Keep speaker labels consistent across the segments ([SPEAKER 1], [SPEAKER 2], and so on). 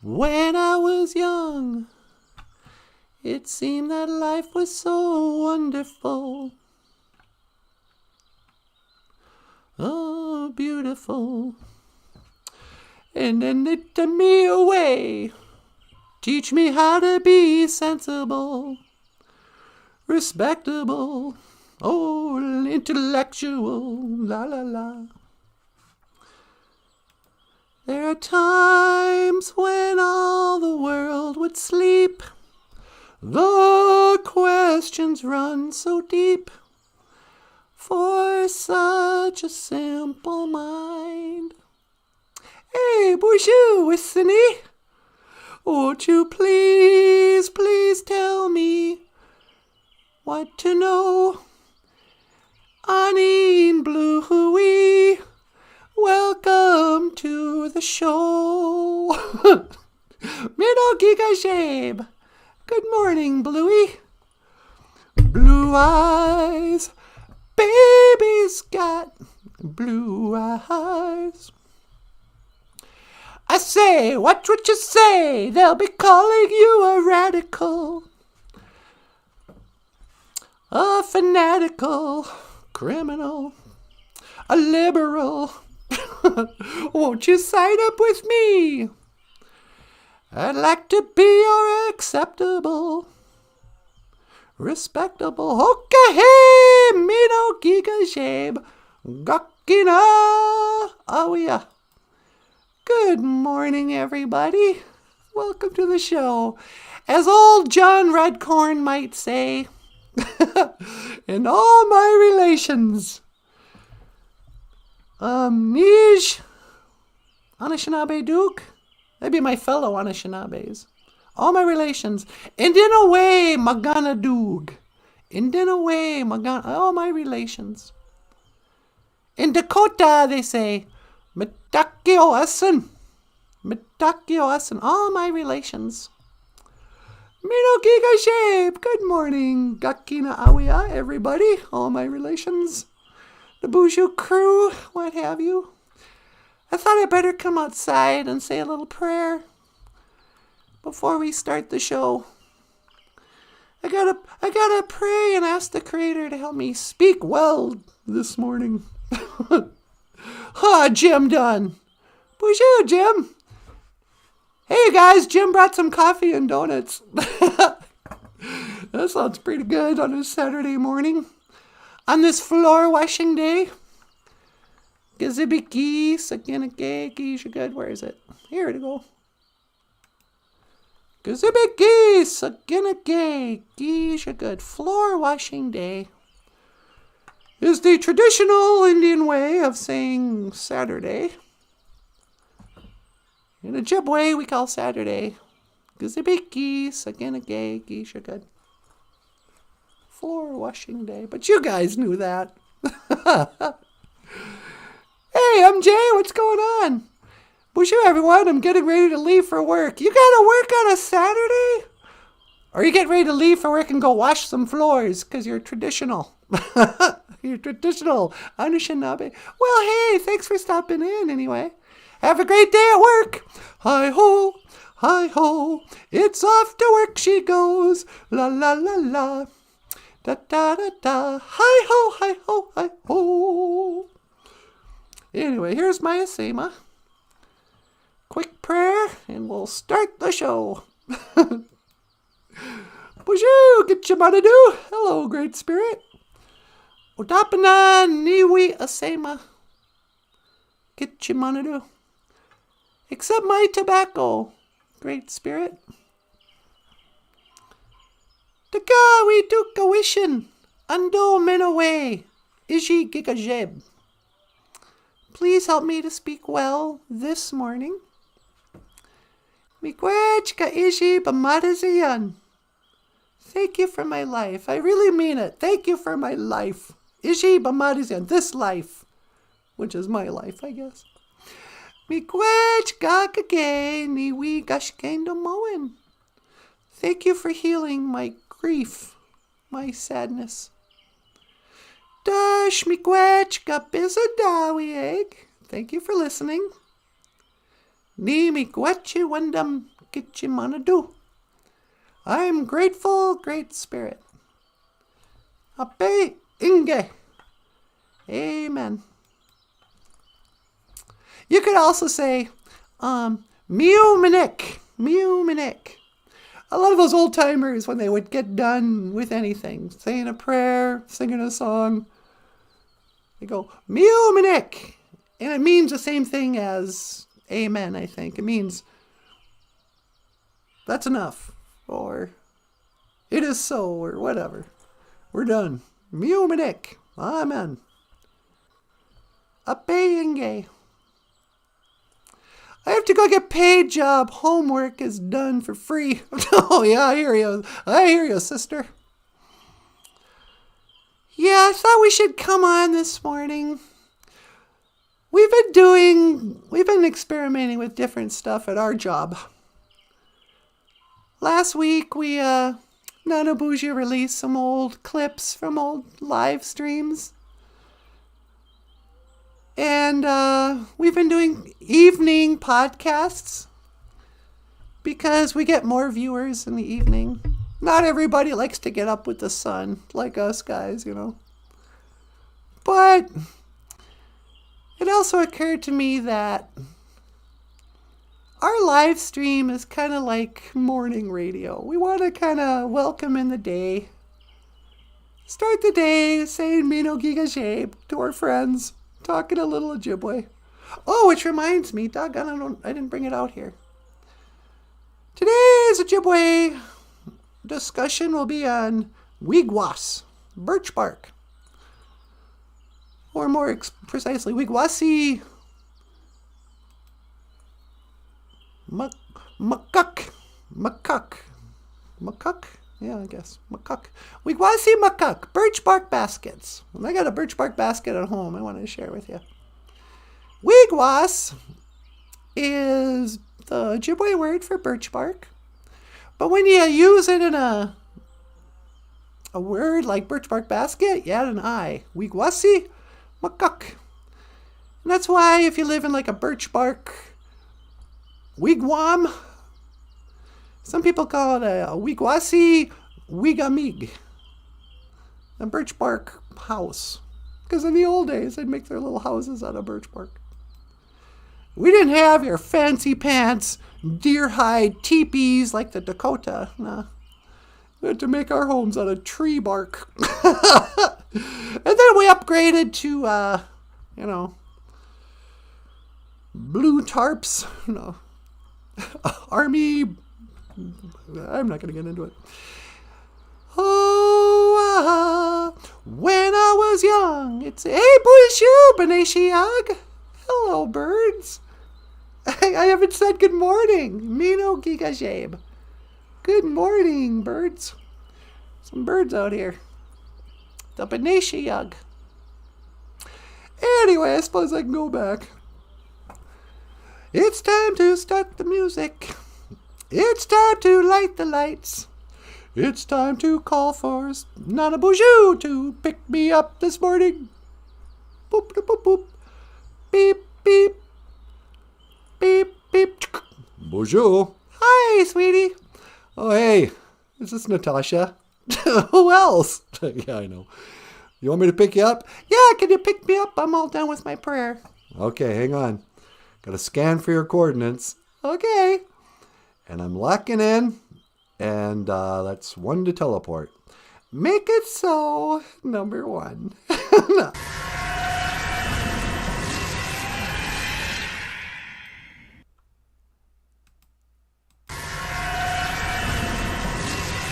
[SPEAKER 1] When I was young, it seemed that life was so wonderful. Oh, beautiful. And then they took me away. Teach me how to be sensible, respectable, oh, intellectual, la la la. There are times when all the world would sleep. The questions run so deep for such a simple mind. Hey, BOOZHOO, Whistany, won't you please, please tell me what to know? Anine Bluey, welcome to the show. Middle Giga Shabe. Good morning, Bluey. Blue eyes, baby's got blue eyes. I say, what would you say? They'll be calling you a radical, a fanatical, criminal, a liberal. Won't you sign up with me? I'd like to be your acceptable, respectable. Okay, hey, me no giga shabe. Gakina, oh yeah. Good morning, everybody. Welcome to the show. As old John Redcorn might say, in all my relations, Nij, Anishinaabe Duke, that'd be my fellow Anishinaabes. All my relations. And in a way, Magana Doog. And in a way, Magana, all my relations. In Dakota, they say, Metakio Asen. Metakio Asen. All my relations. Mino Giga Shape. Good morning. Gakina Awia, everybody. All my relations. The BOOZHOO crew, what have you. I thought I'd better come outside and say a little prayer before we start the show. I gotta pray and ask the Creator to help me speak well this morning. Jim done. BOOZHOO, Jim. Hey guys, Jim brought some coffee and donuts. That sounds pretty good on a Saturday morning. On this floor washing day. Gazibiki, Sakinake, Gishagud. Where is it? Here we go. Gazibiki, Sakinake, Gishagud. Floor washing day is the traditional Indian way of saying Saturday. In Ojibwe, we call Saturday Gazibiki, Sakinake, Gishagud. Floor washing day. But you guys knew that. Hey, I'm Jay. What's going on? BOOZHOO, everyone. I'm getting ready to leave for work. You gotta work on a Saturday? Or you get ready to leave for work and go wash some floors because you're traditional. You're traditional Anishinaabe. Well, hey, thanks for stopping in anyway. Have a great day at work. Hi-ho, hi-ho. It's off to work she goes. La, la, la, la. Da-da-da-da. Hi-ho, hi-ho, hi-ho. Anyway, here's my asema. Quick prayer, and we'll start the show. BOOZHOO, get your money do. Hello, Great Spirit. Odapana niwi asema. Get your money do. Accept my tobacco, Great Spirit. Tagawi duka wishin. Ando menaway. Ishi gigajeb. Please help me to speak well this morning. Miigwech ishi bamadazayan. Thank you for my life. I really mean it. Thank you for my life. Ishi bamadazayan. This life. Which is my life, I guess. Miigwech gagage niwi gashkendo moen. Thank you for healing my grief, my sadness. Dash miigwech gabizadawi egg. Thank you for listening. Ni miigwechi wendam Kichimanadu. I'm grateful, Great Spirit. Ape Inge. Amen. You could also say, Miu Minik. Miu Minik. A lot of those old timers, when they would get done with anything, saying a prayer, singing a song, they go, Miu Minik. And it means the same thing as amen, I think. It means that's enough, or it is so, or whatever. We're done. Miu Minik. Amen. Apeyenge. I have to go get paid job. Homework is done for free. Oh, yeah, I hear you. I hear you, sister. Yeah, I thought we should come on this morning. We've been experimenting with different stuff at our job. Last week, NanaBOOZHOO released some old clips from old live streams. And we've been doing evening podcasts because we get more viewers in the evening. Not everybody likes to get up with the sun like us guys, you know. But it also occurred to me that our live stream is kind of like morning radio. We want to kind of welcome in the day. Start the day saying Mino Giga Shape to our friends. Talking a little Ojibwe. Oh, which reminds me, doggone, I didn't bring it out here. Today's Ojibwe discussion will be on wigwas, birch bark. Or more precisely, wigwasi makuk. Yeah, I guess. Makuk. Wigwasi makuk. Birch bark baskets. And I got a birch bark basket at home I wanted to share with you. Wigwas is the Ojibwe word for birch bark. But when you use it in a word like birch bark basket, you add an I. Wigwasi makuk. And that's why if you live in like a birch bark wigwam, some people call it a wigwasi wigamig, a birch bark house. Because in the old days, they'd make their little houses out of birch bark. We didn't have your fancy pants, deer hide teepees like the Dakota. Nah. We had to make our homes out of tree bark. And then we upgraded to, blue tarps. No. Army. I'm not going to get into it. Oh, when I was young, it's hey, BOOZHOO Beneshiag. Hello, birds. I haven't said good morning. Mino Gigajabe. Good morning, birds. Some birds out here. The Beneshiag. Anyway, I suppose I can go back. It's time to start the music. It's time to light the lights. It's time to call for NanaBOOZHOO to pick me up this morning. Boop, boop, boop, boop. Beep, beep. Beep, beep. BOOZHOO. Hi, sweetie. Oh, hey. Is this Natasha? Who else? Yeah, I know. You want me to pick you up? Yeah, can you pick me up? I'm all done with my prayer. Okay, hang on. Got to scan for your coordinates. Okay. And I'm locking in. And that's 1 to teleport. Make it so. Number 1.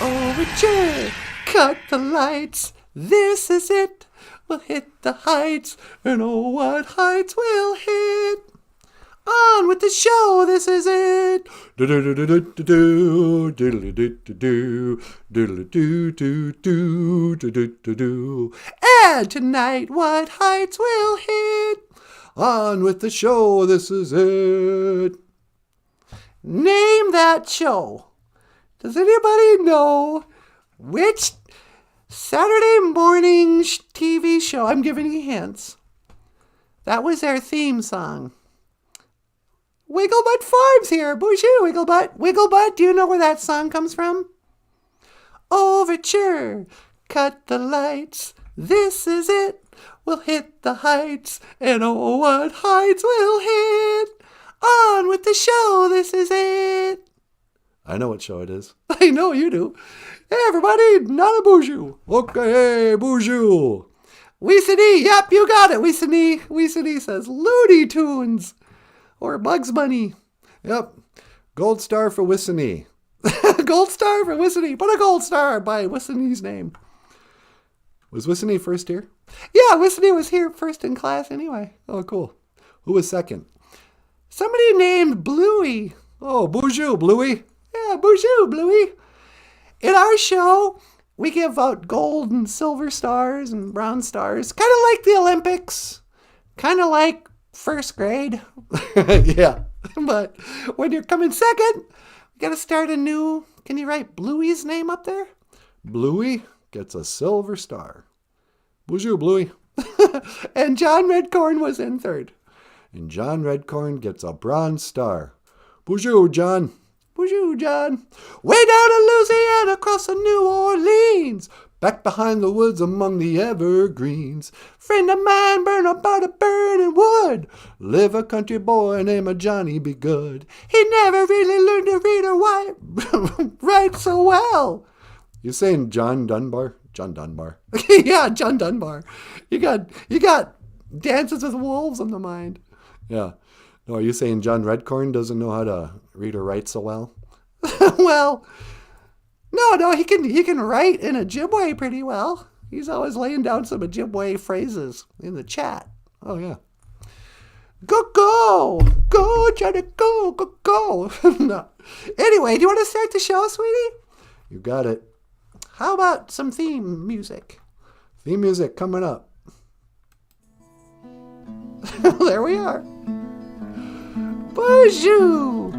[SPEAKER 1] Oh, Richard, cut the lights. This is it. We'll hit the heights. And oh, what heights we'll hit. On with the show, this is it. And tonight, what heights we'll hit. On with the show, this is it. Name that show. Does anybody know which Saturday morning TV show? I'm giving you hints. That was their theme song. Wigglebutt Farms here. BOOZHOO, Wigglebutt. Wigglebutt, do you know where that song comes from? Overture, cut the lights. This is it. We'll hit the heights. And oh, what heights we'll hit. On with the show. This is it. I know what show it is. I know you do. Hey, everybody, Nanaboozhoo. Okay, BOOZHOO. Weesody, yep, you got it, Weesody. Weesody says Looney Tunes. Or Bugs Bunny. Yep. Gold star for Wissany. Gold star for Wissany. Put a gold star by Wissany's name. Was Wissany first here? Yeah, Wissany was here first in class anyway. Oh, cool. Who was second? Somebody named Bluey. Oh, BOOZHOO, Bluey. Yeah, BOOZHOO, Bluey. In our show, we give out gold and silver stars and bronze stars. Kind of like the Olympics. Kind of like first grade. Yeah. But when you're coming second, we got to start anew. Can you write Bluey's name up there? Bluey gets a silver star. BOOZHOO, Bluey. And John Redcorn was in third. And John Redcorn gets a bronze star. BOOZHOO, John. BOOZHOO, John. Way down in Louisiana, across the New Orleans, back behind the woods among the evergreens. Friend of mine burn about a burning wood. Live a country boy named Johnny Be Good. He never really learned to read or write so well. You saying John Dunbar? John Dunbar. Yeah, John Dunbar. You got Dances with Wolves on the mind. Yeah. No, are you saying John Redcorn doesn't know how to read or write so well? Well, no, he can write in Ojibwe pretty well. He's always laying down some Ojibwe phrases in the chat. Oh, yeah. Go, Johnny, go. No. Anyway, do you want to start the show, sweetie? You got it. How about some theme music? Theme music coming up. There we are. BOOZHOO!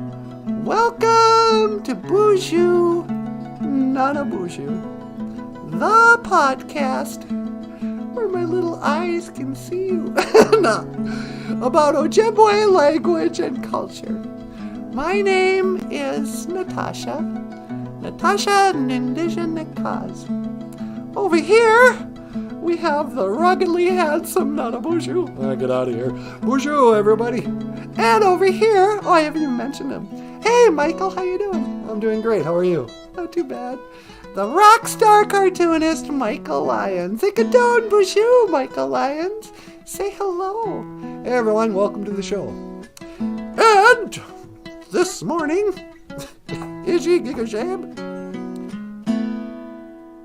[SPEAKER 1] Welcome to BOOZHOO Nanaboozhoo, the podcast where my little eyes can see you. No, about Ojibwe language and culture. My name is Natasha Nindijanekaz. Over here, we have the ruggedly handsome Nanaboozhoo. Get out of here. BOOZHOO, everybody. And over here, I haven't even mentioned him. Hey, Michael, how you doing? I'm doing great. How are you? Not too bad. The rock star cartoonist, Michael Lyons. Say good day, BOOZHOO, Michael Lyons. Say hello. Hey, everyone. Welcome to the show. And this morning, Izzy Gigashab,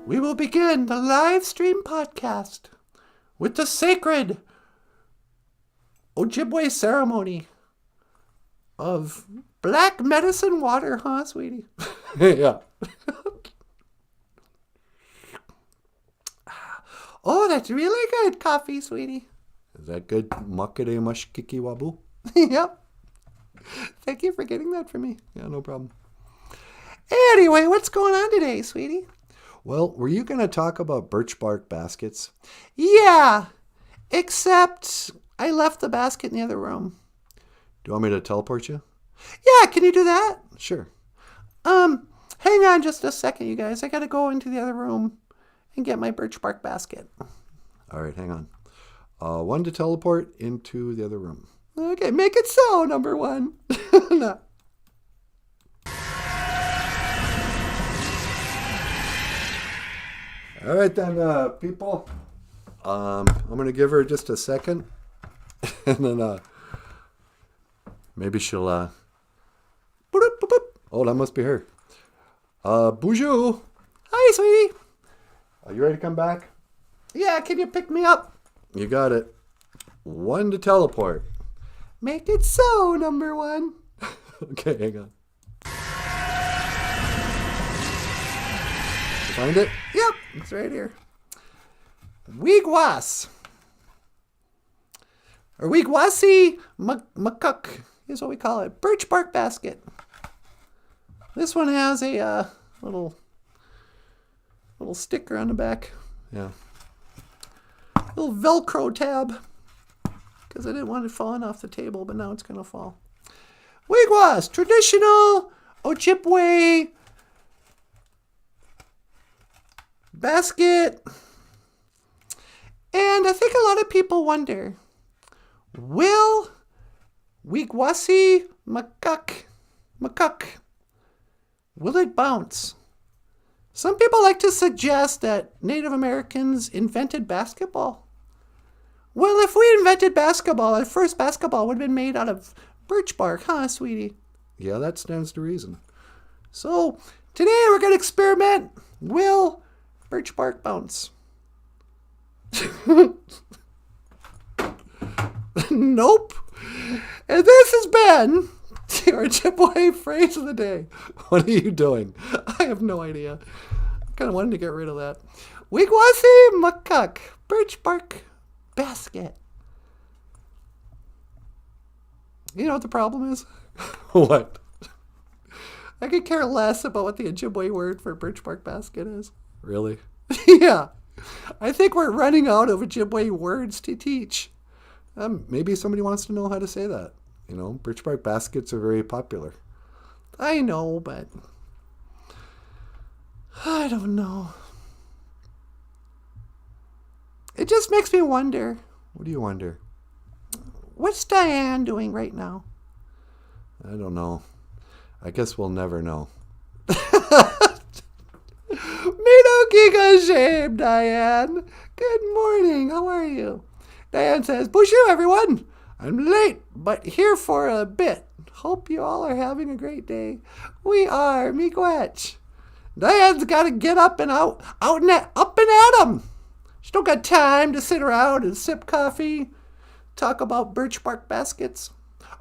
[SPEAKER 1] we will begin the live stream podcast with the sacred Ojibwe ceremony of black medicine water, huh, sweetie? Yeah. Oh, that's really good coffee, sweetie. Is that good? Makere mashkiki wabu? Yep. Thank you for getting that for me. Yeah, no problem. Anyway, what's going on today, sweetie? Well, were you going to talk about birch bark baskets? Yeah, except I left the basket in the other room. Do you want me to teleport you? Yeah, can you do that? Sure. Hang on just a second, you guys. I got to go into the other room and get my birch bark basket. All right, hang on. One to teleport into the other room. Okay, make it so, number one. No. All right then, people. I'm going to give her just a second. And then maybe she'll... boop, boop, boop. Oh, that must be her. BOOZHOO. Hi, sweetie. Are you ready to come back? Yeah, can you pick me up? You got it. One to teleport. Make it so, number one. Okay, hang on. Find it? Yep, it's right here. Weegwas. Or Weegwasi Makuk is what we call it. Birch bark basket. This one has a little sticker on the back. Yeah. Little Velcro tab. Because I didn't want it falling off the table, but now it's going to fall. Wigwas, traditional Ojibwe basket. And I think a lot of people wonder, will Wigwasi Makuk, will it bounce? Some people like to suggest that Native Americans invented basketball. Well, if we invented basketball, our first basketball would have been made out of birch bark, huh, sweetie? Yeah, that stands to reason. So, today we're going to experiment. Will birch bark bounce? Nope. And this has been your Ojibwe phrase of the day. What are you doing? I have no idea. I kind of wanted to get rid of that. Wigwasi Makuk, birch bark basket. You know what the problem is? What? I could care less about what the Ojibwe word for birch bark basket is. Really? Yeah. I think we're running out of Ojibwe words to teach. Maybe somebody wants to know how to say that. You know, birch bark baskets are very popular. I know, but I don't know. It just makes me wonder. What do you wonder? What's Diane doing right now? I don't know. I guess we'll never know. Me don't keep ashamed, Diane. Good morning. How are you? Diane says, "BOOZHOO, everyone. I'm late, but here for a bit. Hope you all are having a great day." We are, miigwech. Diane's got to get up and up and at 'em. She don't got time to sit around and sip coffee, talk about birch bark baskets.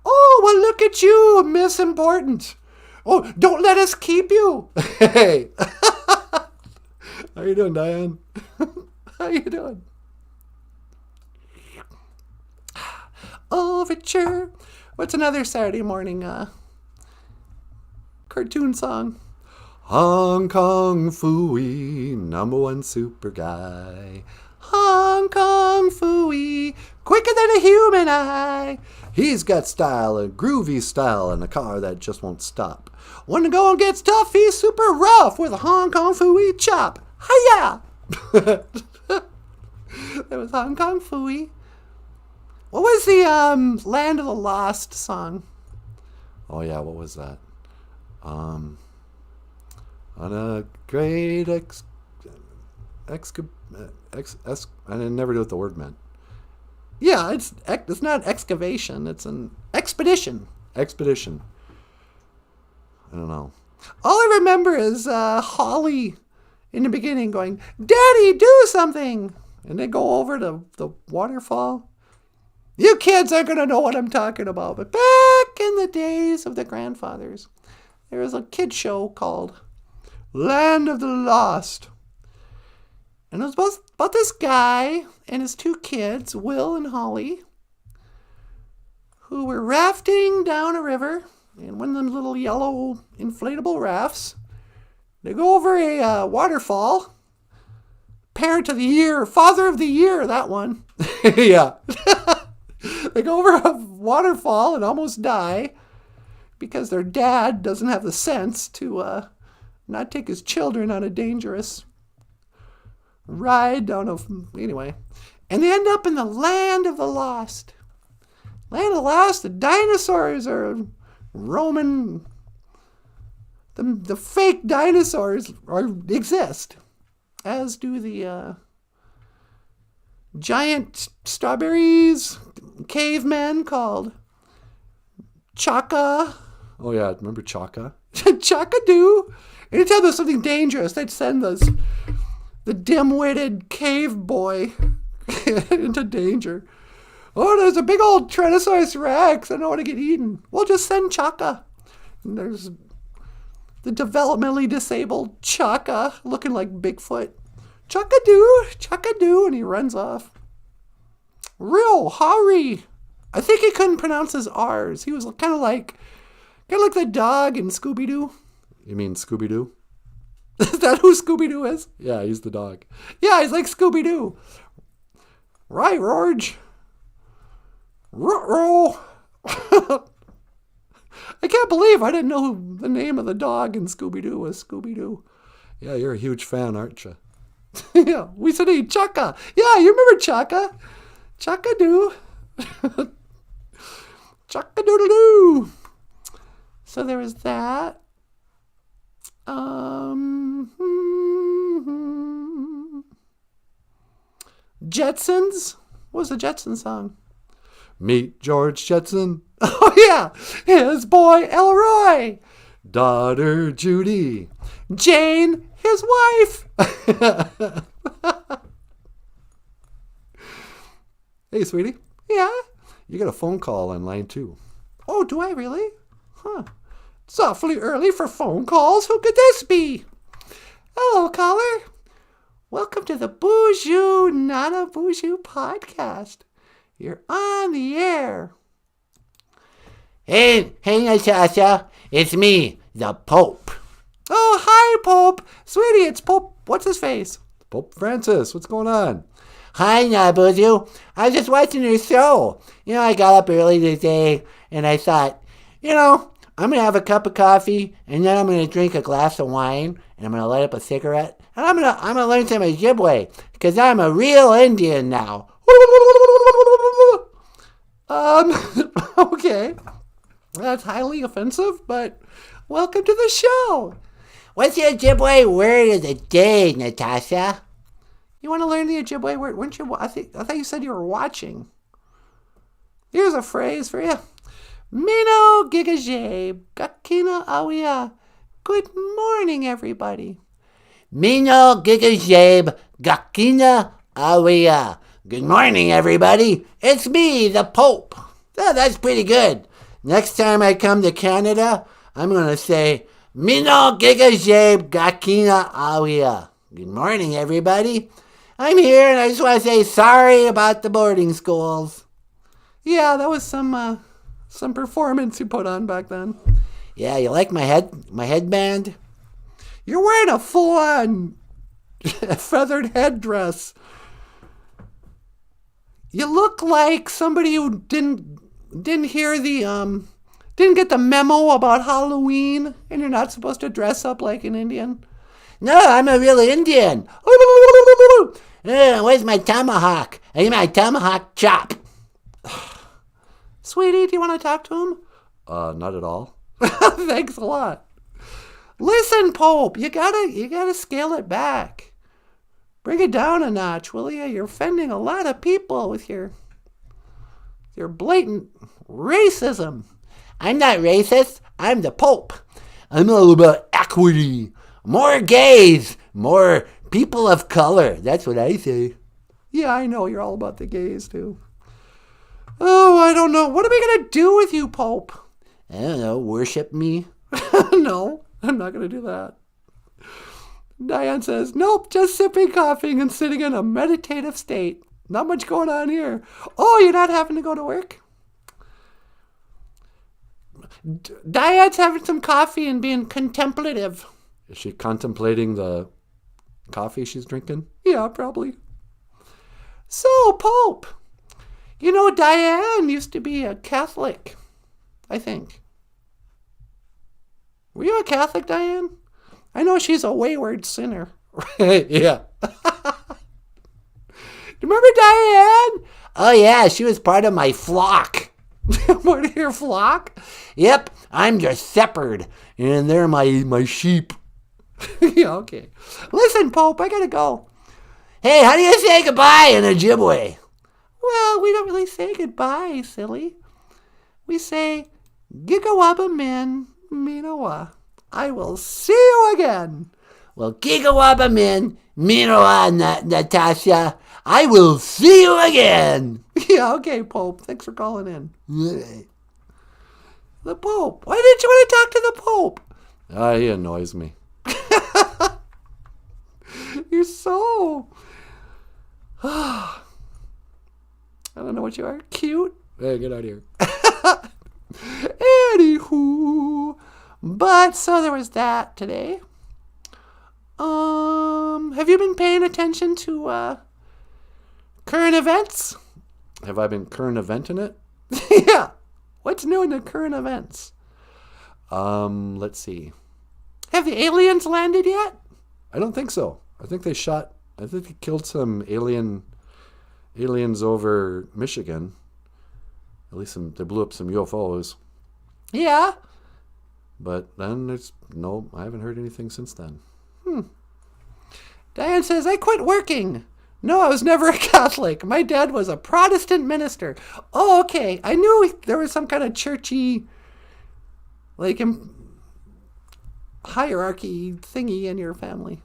[SPEAKER 1] Oh, well, look at you, Miss Important. Oh, don't let us keep you. Hey. How you doing, Diane? How you doing? Overture. What's another Saturday morning cartoon song? Hong Kong Phooey, #1 super guy. Hong Kong Phooey, quicker than a human eye. He's got style, a groovy style, and a car that just won't stop. When the going gets tough, he's super rough with a Hong Kong Phooey chop. Hiya! That was Hong Kong Phooey. What was the Land of the Lost song? Oh yeah, what was that? On a great I never knew what the word meant. Yeah, it's not excavation. It's an expedition. Expedition. I don't know. All I remember is Holly in the beginning going, "Daddy, do something!" And they go over to the waterfall. You kids aren't going to know what I'm talking about, but back in the days of the grandfathers, there was a kid show called Land of the Lost. And it was about this guy and his two kids, Will and Holly, who were rafting down a river in one of them little yellow inflatable rafts. They go over a waterfall. Parent of the year, father of the year, that one. Yeah. They go over a waterfall and almost die because their dad doesn't have the sense to not take his children on a dangerous ride down anyway. And they end up in the Land of the Lost. Land of the Lost, the dinosaurs are roaming. The fake dinosaurs exist, as do the giant strawberries cavemen called Chaka. Oh yeah, remember Chaka? Chaka-doo. Anytime there's something dangerous, they'd send the dim-witted cave boy into danger. Oh, there's a big old Tyrannosaurus Rex. I don't want to get eaten. We'll just send Chaka. And there's the developmentally disabled Chaka looking like Bigfoot. Chaka-doo, Chaka-doo, and he runs off. Real Harry. I think he couldn't pronounce his R's. He was kind of like the dog in Scooby-Doo. You mean Scooby-Doo? Is that who Scooby-Doo is? Yeah, he's the dog. Yeah, he's like Scooby-Doo. Right, Rorge. Ruh-roh. I can't believe I didn't know who the name of the dog in Scooby-Doo was Scooby-Doo. Yeah, you're a huge fan, aren't you? Yeah, we said, hey, Chaka. Yeah, you remember Chaka? Chaka-doo. Chaka-doodle-doo. So there was that. Jetsons? What was the Jetsons song? Meet George Jetson. Oh, yeah. His boy, Elroy. Daughter, Judy. Jane, his wife. Hey, sweetie. Yeah? You got a phone call on line 2. Oh, do I really? Huh. It's awfully early for phone calls. Who could this be? Hello, caller. Welcome to the BOOZHOO NANABOOZHOO podcast. You're on the air.
[SPEAKER 2] Hey, Natasha. It's me, the Pope.
[SPEAKER 1] Oh, hi, Pope. Sweetie, it's Pope. What's his face?
[SPEAKER 3] Pope Francis, what's going on?
[SPEAKER 2] Hi, NANABOOZHOO. I was just watching your show. I got up early today, and I thought, I'm going to have a cup of coffee, and then I'm going to drink a glass of wine, and I'm going to light up a cigarette, and I'm going to learn some Ojibwe, because I'm a real Indian now.
[SPEAKER 1] Okay. That's highly offensive, but welcome to the show.
[SPEAKER 2] What's the Ojibwe word of the day, Natasha?
[SPEAKER 1] You want to learn the Ojibwe word? Weren't you? I thought you said you were watching. Here's a phrase for you. Mino gigajabe, gakina awia. Good morning, everybody.
[SPEAKER 2] Mino gigajabe, gakina awia. Good morning, everybody. It's me, the Pope. Oh, that's pretty good. Next time I come to Canada, I'm going to say, Mino gigajabe, gakina awia. Good morning, everybody. I'm here, and I just want to say sorry about the boarding schools.
[SPEAKER 1] Yeah, that was some performance you put on back then.
[SPEAKER 2] Yeah, you like my headband?
[SPEAKER 1] You're wearing a full-on feathered headdress. You look like somebody who didn't get the memo about Halloween, and you're not supposed to dress up like an Indian.
[SPEAKER 2] No, I'm a real Indian. Where's my tomahawk? I need my tomahawk chop.
[SPEAKER 1] Sweetie, do you want to talk to him?
[SPEAKER 3] Not at all.
[SPEAKER 1] Thanks a lot. Listen, Pope, you gotta scale it back. Bring it down a notch, will you? You're offending a lot of people with your blatant racism.
[SPEAKER 2] I'm not racist. I'm the Pope. I'm all about equity. More gays. More people of color. That's what I say.
[SPEAKER 1] Yeah, I know. You're all about the gays, too. Oh, I don't know. What are we going to do with you, Pope?
[SPEAKER 2] I don't know. Worship me?
[SPEAKER 1] No, I'm not going to do that. Diane says, nope, just sipping coffee and sitting in a meditative state. Not much going on here. Oh, you're not having to go to work? Diane's having some coffee and being contemplative.
[SPEAKER 3] Is she contemplating the coffee she's drinking?
[SPEAKER 1] Yeah, probably. So, Pope, Diane used to be a Catholic, I think. Were you a Catholic, Diane? I know she's a wayward sinner.
[SPEAKER 3] Yeah.
[SPEAKER 1] Remember Diane?
[SPEAKER 2] Oh, yeah, she was part of my flock.
[SPEAKER 1] Part of your flock?
[SPEAKER 2] Yep, I'm your shepherd, and they're my sheep.
[SPEAKER 1] Yeah, okay. Listen, Pope, I gotta go.
[SPEAKER 2] Hey, how do you say goodbye in Ojibwe?
[SPEAKER 1] Well, we don't really say goodbye, silly. We say, Gigawaba min, minawa. I will see you again.
[SPEAKER 2] Well, Gigawaba min, minawa, Natasha. I will see you again.
[SPEAKER 1] Yeah, okay, Pope. Thanks for calling in. The Pope. Why didn't you want to talk to the Pope?
[SPEAKER 3] He annoys me.
[SPEAKER 1] You're so... I don't know what you are. Cute.
[SPEAKER 3] Hey, get out of here.
[SPEAKER 1] Anywho. But, so there was that today. Have you been paying attention to, current events?
[SPEAKER 3] Have I been current eventing it?
[SPEAKER 1] Yeah. What's new in the current events?
[SPEAKER 3] Let's see.
[SPEAKER 1] Have the aliens landed yet?
[SPEAKER 3] I don't think so. I think they killed some aliens over Michigan. At least they blew up some UFOs.
[SPEAKER 1] Yeah.
[SPEAKER 3] But then I haven't heard anything since then.
[SPEAKER 1] Diane says, I quit working. No, I was never a Catholic. My dad was a Protestant minister. Oh, okay. I knew there was some kind of churchy, like, hierarchy thingy in your family.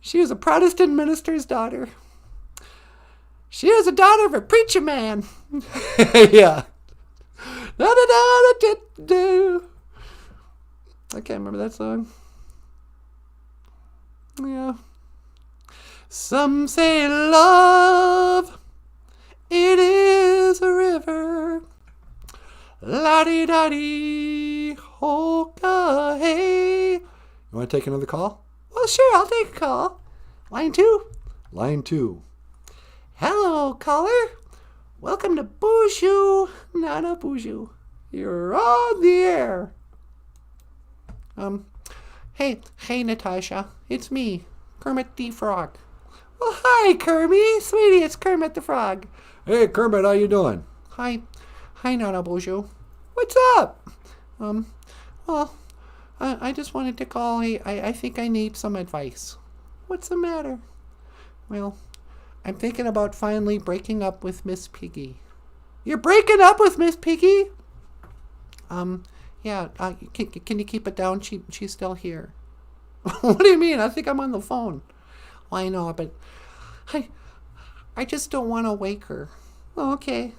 [SPEAKER 1] She was a Protestant minister's daughter. She was a daughter of a preacher man.
[SPEAKER 3] Yeah.
[SPEAKER 1] Da-da-da-da-da-da. I can't remember that song. Yeah. Some say love, it is a river. La-di-da-di, ho-ka-hey.
[SPEAKER 3] You want to take another call?
[SPEAKER 1] Well, sure, I'll take a call. Line 2.
[SPEAKER 3] Line 2.
[SPEAKER 1] Hello, caller. Welcome to BOOZHOO NANABOOZHOO. You're on the air. Hey, Natasha. It's me, Kermit the Frog. Well, hi, Kermit. Sweetie, it's Kermit the Frog.
[SPEAKER 3] Hey, Kermit, how you doing?
[SPEAKER 1] Hi, NanaBOOZHOO. What's up? Well, I just wanted to call. I think I need some advice. What's the matter? Well, I'm thinking about finally breaking up with Miss Piggy. You're breaking up with Miss Piggy? Yeah, can you keep it down? She's still here. What do you mean? I think I'm on the phone. Well, I know, but I just don't want to wake her. Oh, okay.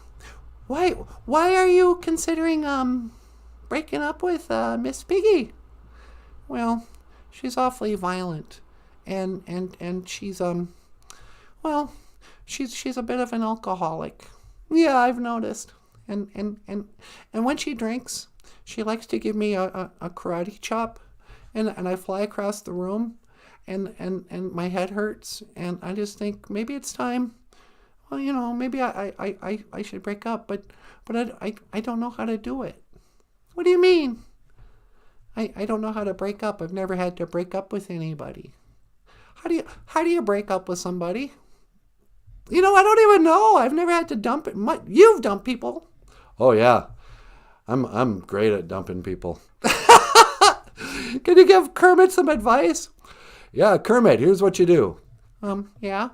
[SPEAKER 1] Why are you considering breaking up with Miss Piggy? Well, she's awfully violent, and she's well, she's a bit of an alcoholic. Yeah, I've noticed. And when she drinks, she likes to give me a karate chop, and I fly across the room, and my head hurts, and I just think maybe it's time. Well, maybe I should break up, but I don't know how to do it. What do you mean? I don't know how to break up. I've never had to break up with anybody. How do you break up with somebody? I don't even know. I've never had to dump it. You've dumped people.
[SPEAKER 3] Oh yeah, I'm great at dumping people.
[SPEAKER 1] Can you give Kermit some advice?
[SPEAKER 3] Yeah, Kermit, here's what you do.
[SPEAKER 1] Yeah.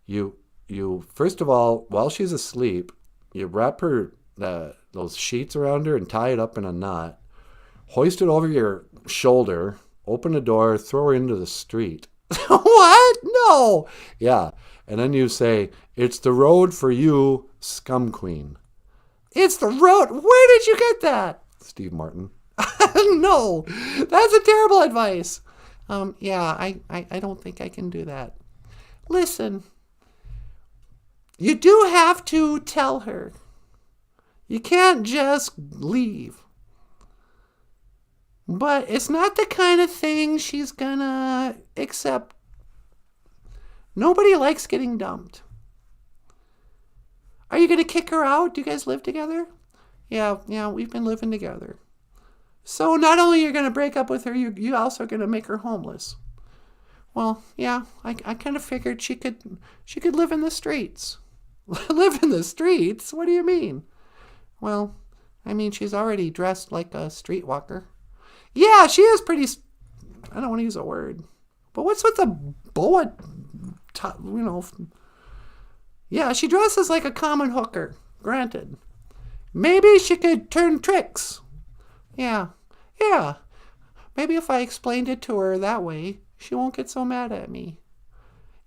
[SPEAKER 3] You first of all, while she's asleep, you wrap her those sheets around her and tie it up in a knot. Hoist it over your shoulder. Open the door. Throw her into the street.
[SPEAKER 1] What? No.
[SPEAKER 3] Yeah, and then you say, "It's the road for you, scum queen."
[SPEAKER 1] It's the road. Where did you get that?
[SPEAKER 3] Steve Martin.
[SPEAKER 1] No, that's a terrible advice. Yeah, I don't think I can do that. Listen, you do have to tell her. You can't just leave. But it's not the kind of thing she's gonna accept. Nobody likes getting dumped. Are you gonna kick her out? Do you guys live together? Yeah, we've been living together. So not only you're gonna break up with her, you also gonna make her homeless. Well, yeah, I kind of figured she could live in the streets. Live in the streets? What do you mean? Well, I mean, she's already dressed like a streetwalker. Yeah, she is pretty. I don't want to use a word, but what's with the boa? Yeah, she dresses like a common hooker. Granted, maybe she could turn tricks. Yeah. Maybe if I explained it to her that way, she won't get so mad at me.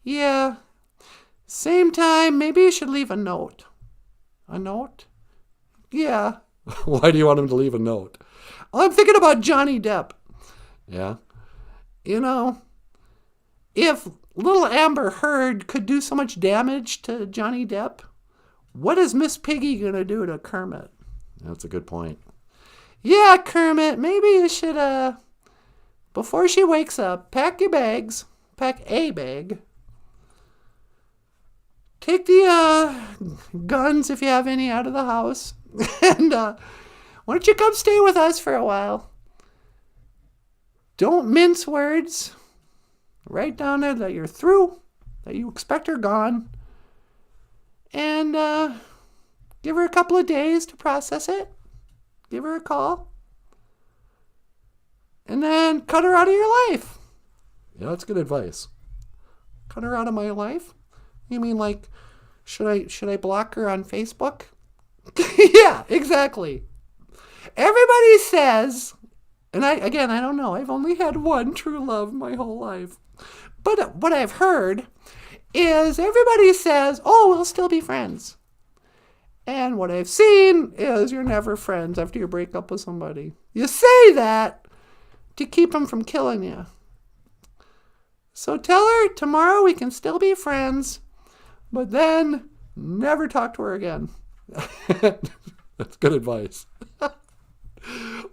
[SPEAKER 1] Yeah. Same time, maybe you should leave a note. A note? Yeah.
[SPEAKER 3] Why do you want him to leave a note?
[SPEAKER 1] I'm thinking about Johnny Depp.
[SPEAKER 3] Yeah?
[SPEAKER 1] If little Amber Heard could do so much damage to Johnny Depp, what is Miss Piggy going to do to Kermit?
[SPEAKER 3] That's a good point.
[SPEAKER 1] Yeah, Kermit, maybe you should, before she wakes up, pack your bags. Pack a bag. Take the guns, if you have any, out of the house. And Why don't you come stay with us for a while? Don't mince words. Write down there that you're through, that you expect her gone. And give her a couple of days to process it. Give her a call. And then cut her out of your life.
[SPEAKER 3] Yeah, that's good advice.
[SPEAKER 1] Cut her out of my life? You mean like, should I block her on Facebook? Yeah, exactly. Everybody says, and I don't know, I've only had one true love my whole life. But what I've heard is everybody says, oh, we'll still be friends. And what I've seen is you're never friends after you break up with somebody. You say that to keep them from killing you. So tell her tomorrow we can still be friends, but then never talk to her again.
[SPEAKER 3] That's good advice.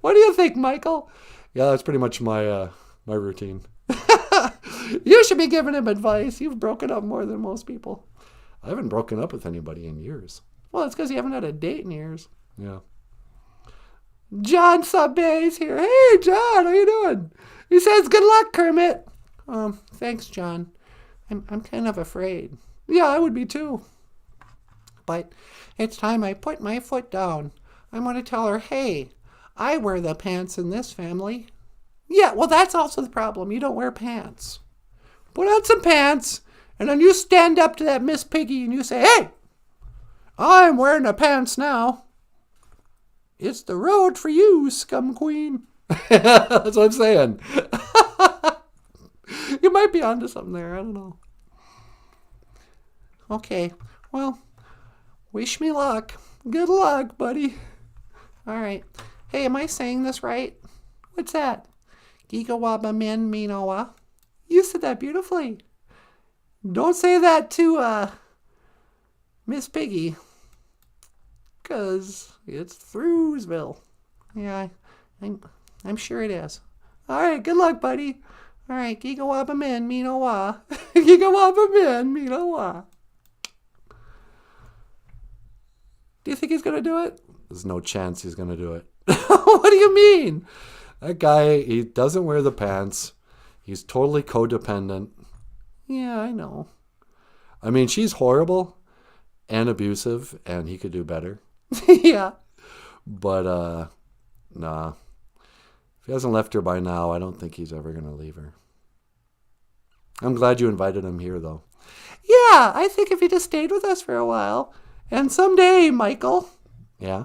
[SPEAKER 1] What do you think, Michael?
[SPEAKER 3] Yeah, that's pretty much my routine.
[SPEAKER 1] You should be giving him advice. You've broken up more than most people.
[SPEAKER 3] I haven't broken up with anybody in years.
[SPEAKER 1] Well, it's because you haven't had a date in years.
[SPEAKER 3] Yeah.
[SPEAKER 1] John Sabé's here. Hey, John, how you doing? He says, good luck, Kermit. Thanks, John. I'm kind of afraid. Yeah, I would be too. But it's time I put my foot down. I'm going to tell her, hey, I wear the pants in this family. Yeah, well, that's also the problem. You don't wear pants. Put on some pants, and then you stand up to that Miss Piggy and you say, hey, I'm wearing the pants now. It's the road for you, scum queen.
[SPEAKER 3] That's what I'm saying.
[SPEAKER 1] You might be onto something there. I don't know. Okay, well, wish me luck. Good luck, buddy. All right. Hey, am I saying this right? What's that? Gigawaba min minowa. You said that beautifully. Don't say that to Miss Piggy, because it's Thruesville. Yeah, I'm sure it is. All right, good luck, buddy. All right, Gigawaba min minowa. Gigawaba min minowa. Do you think he's going to do it?
[SPEAKER 3] There's no chance he's going to do it.
[SPEAKER 1] What do you mean?
[SPEAKER 3] That guy, he doesn't wear the pants. He's totally codependent.
[SPEAKER 1] Yeah, I know.
[SPEAKER 3] I mean, she's horrible and abusive, and he could do better.
[SPEAKER 1] Yeah.
[SPEAKER 3] But, nah. If he hasn't left her by now, I don't think he's ever going to leave her. I'm glad you invited him here, though.
[SPEAKER 1] Yeah, I think if he just stayed with us for a while, and someday, Michael,
[SPEAKER 3] Yeah?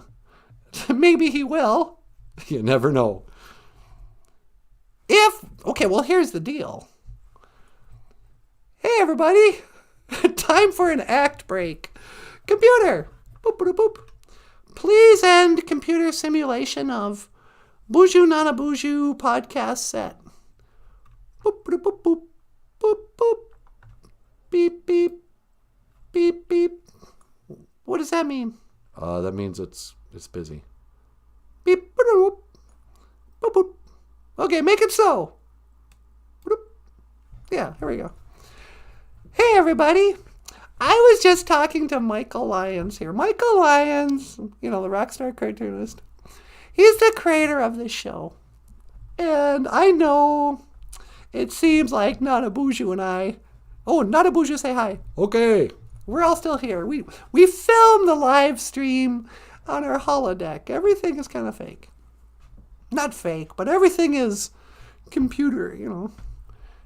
[SPEAKER 1] maybe he will.
[SPEAKER 3] You never know.
[SPEAKER 1] Okay, well, here's the deal. Hey, everybody. Time for an act break. Computer. Boop, boop, boop. Please end computer simulation of BOOZHOO NANABOOZHOO podcast set. Boop, boop, boop, boop. Boop, boop. Beep, beep. Beep, beep. What does that mean?
[SPEAKER 3] That means it's busy.
[SPEAKER 1] Beep, boop, boop, boop. Okay, make it so. Boop. Yeah, here we go. Hey, everybody. I was just talking to Michael Lyons here. Michael Lyons, the rock star cartoonist. He's the creator of this show. And I know it seems like NanaBOOZHOO and I... Oh, NanaBOOZHOO, say hi.
[SPEAKER 3] Okay.
[SPEAKER 1] We're all still here. We filmed the live stream on our holodeck. Everything is kind of fake. Not fake, but everything is computer,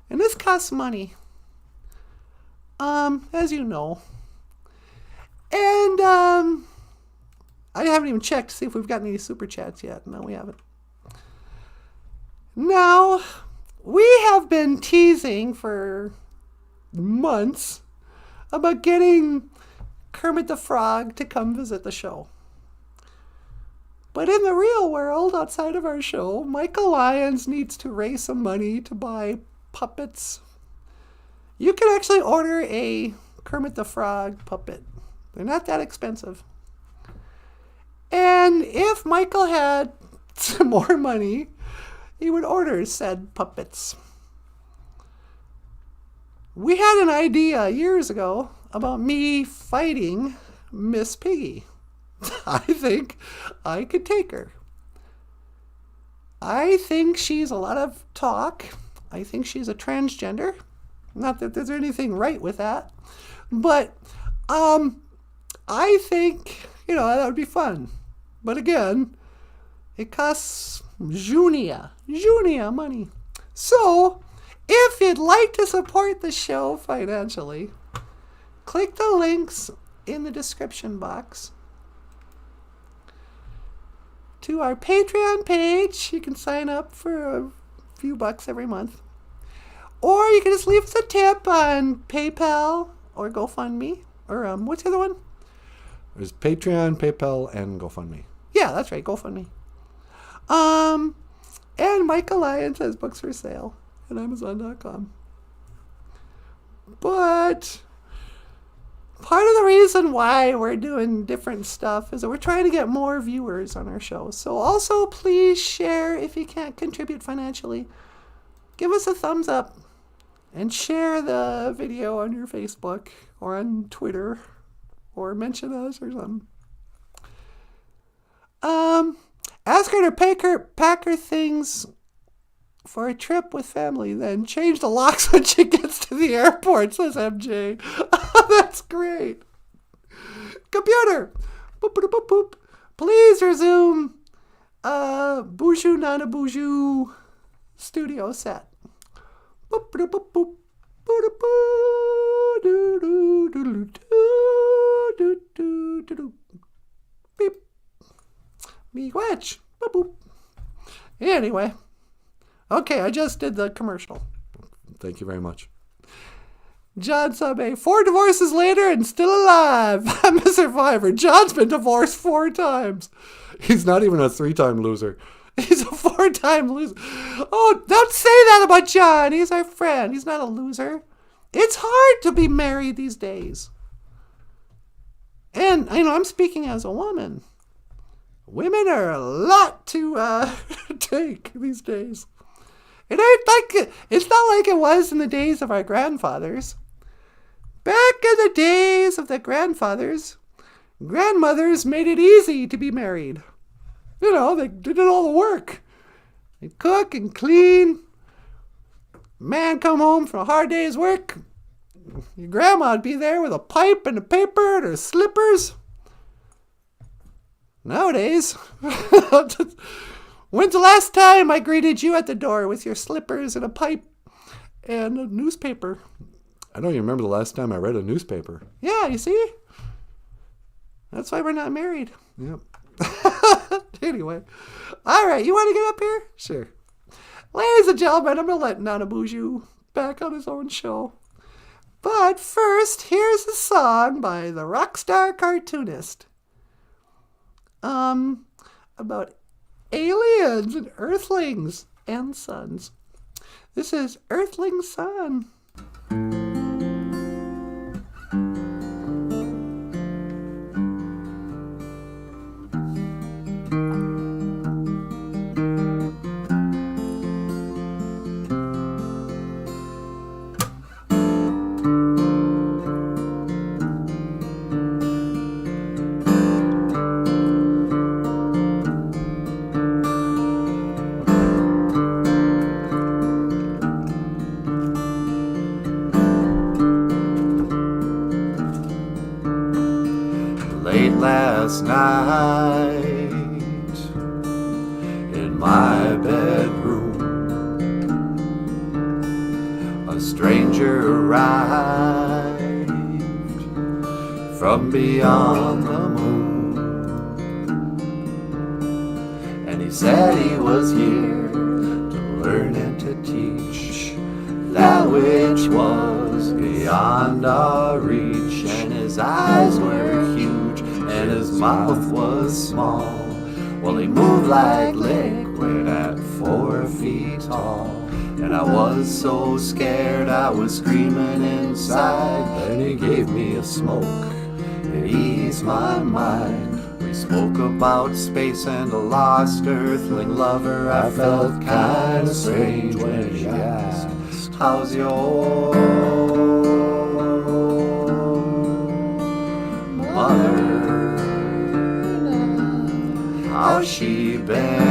[SPEAKER 1] And this costs money. As you know. And I haven't even checked to see if we've gotten any super chats yet. No, we haven't. Now, we have been teasing for months about getting Kermit the Frog to come visit the show. But in the real world, outside of our show, Michael Lyons needs to raise some money to buy puppets. You can actually order a Kermit the Frog puppet. They're not that expensive. And if Michael had some more money, he would order said puppets. We had an idea years ago about me fighting Miss Piggy. I think I could take her. I think she's a lot of talk. I think she's a transgender. Not that there's anything right with that. But I think, that would be fun. But again, it costs Junia money. So, if you'd like to support the show financially, click the links in the description box to our Patreon page. You can sign up for a few bucks every month. Or you can just leave us a tip on PayPal or GoFundMe. Or what's the other one?
[SPEAKER 3] There's Patreon, PayPal, and GoFundMe.
[SPEAKER 1] Yeah, that's right, GoFundMe. And Michael Lyons has books for sale at Amazon.com. But part of the reason why we're doing different stuff is that we're trying to get more viewers on our show. So also please share if you can't contribute financially. Give us a thumbs up and share the video on your Facebook or on Twitter or mention us or something. Ask her to pack her things for a trip with family, then change the locks when she gets to the airport, says MJ. That's great. Computer, boop, boop, boop, boop. Please resume BOOZHOO NANABOOZHOO studio set. Boop, boop, boop, boop. Beep. Miigwech. Boop, boop. Anyway. Okay, I just did the commercial.
[SPEAKER 3] Thank you very much.
[SPEAKER 1] John Subway, 4 divorces later and still alive. I'm a survivor. John's been divorced 4 times.
[SPEAKER 3] He's not even a 3-time loser.
[SPEAKER 1] He's a 4-time loser. Oh, don't say that about John. He's our friend. He's not a loser. It's hard to be married these days. And, I'm speaking as a woman. Women are a lot to take these days. It's not like it was in the days of our grandfathers. Back in the days of the grandfathers, grandmothers made it easy to be married. They did all the work. They'd cook and clean. Man come home from a hard day's work. Your grandma'd be there with a pipe and a paper and her slippers. Nowadays, when's the last time I greeted you at the door with your slippers and a pipe and a newspaper?
[SPEAKER 3] I don't even remember the last time I read a newspaper.
[SPEAKER 1] Yeah, you see? That's why we're not married.
[SPEAKER 3] Yep.
[SPEAKER 1] Anyway. All right, you want to get up here?
[SPEAKER 3] Sure.
[SPEAKER 1] Ladies and gentlemen, I'm going to let NanaBOOZHOO back on his own show. But first, here's a song by the Rockstar Cartoonist. About aliens and earthlings and suns. This is Earthling Sun.
[SPEAKER 3] Last night in my bedroom, a stranger arrived from beyond the moon, and he said he was here to learn and to teach that which was beyond our reach, and his eyes were huge and his mouth was small. Well, he moved like liquid at 4 feet tall. And I was so scared I was screaming inside. Then he gave me a smoke and eased my mind. We spoke about space and a lost earthling lover. I felt kind of strange when he asked, how's your mother? How's she been?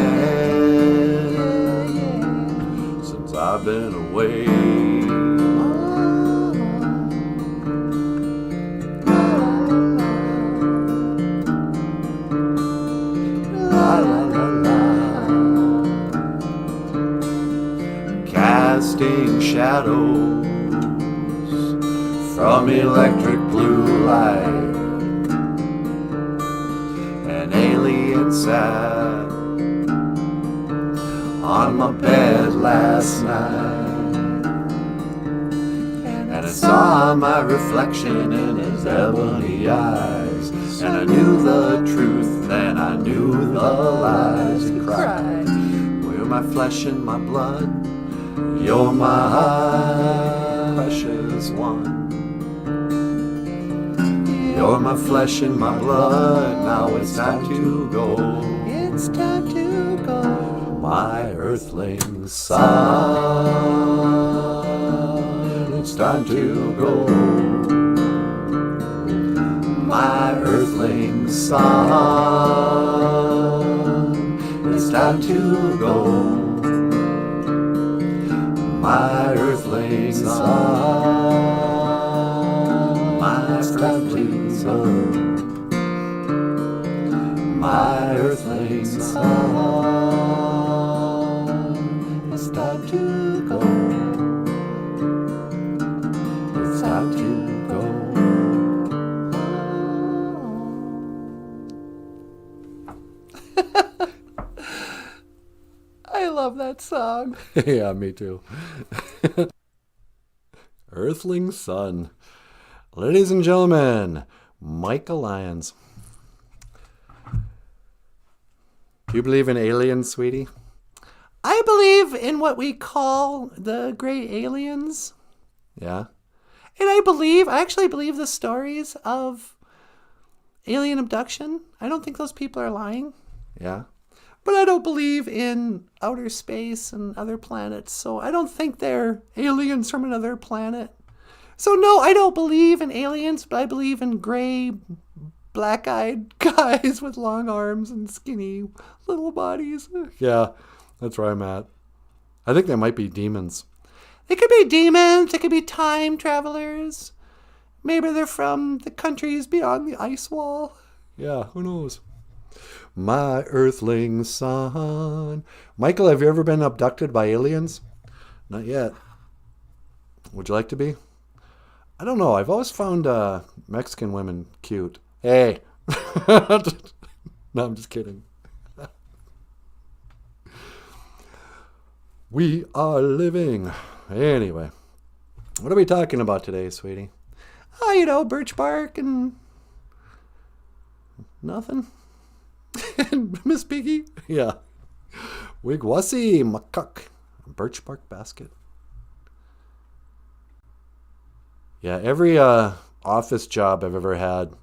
[SPEAKER 3] I've been away. La la la la. Casting shadows from electric blue light. An alien sat on my bed last night, and I saw my reflection in his ebony eyes, and I knew the truth and I knew the lies. He cried, "You're my flesh and my blood, you're my precious one. You're my flesh and my blood, now it's time to go.
[SPEAKER 1] It's time to go.
[SPEAKER 3] My earthling son, it's time to go. My earthling son, it's time to go. My earthling son, my earthling son, my earthling son, it's time to go. It's time to go.
[SPEAKER 1] I love that song.
[SPEAKER 3] Yeah, me too. Earthling Son. Ladies and gentlemen, Michael Lyons. Do you believe in aliens, sweetie?
[SPEAKER 1] I believe in what we call the great aliens.
[SPEAKER 3] Yeah?
[SPEAKER 1] And I actually believe the stories of alien abduction. I don't think those people are lying.
[SPEAKER 3] Yeah?
[SPEAKER 1] But I don't believe in outer space and other planets. So I don't think they're aliens from another planet. So no, I don't believe in aliens, but I believe in gray, black-eyed guys with long arms and skinny little bodies.
[SPEAKER 3] Yeah, that's where I'm at. I think they might be demons.
[SPEAKER 1] They could be demons. They could be time travelers. Maybe they're from the countries beyond the ice wall.
[SPEAKER 3] Yeah, who knows? My earthling son. Michael, have you ever been abducted by aliens? Not yet. Would you like to be? I don't know. I've always found Mexican women cute. Hey. No, I'm just kidding. We are living. Anyway. What are we talking about today, sweetie?
[SPEAKER 1] Oh, birch bark and nothing. Miss Piggy?
[SPEAKER 3] Yeah. Wigwasi makak. Birch bark basket. Yeah, every office job I've ever had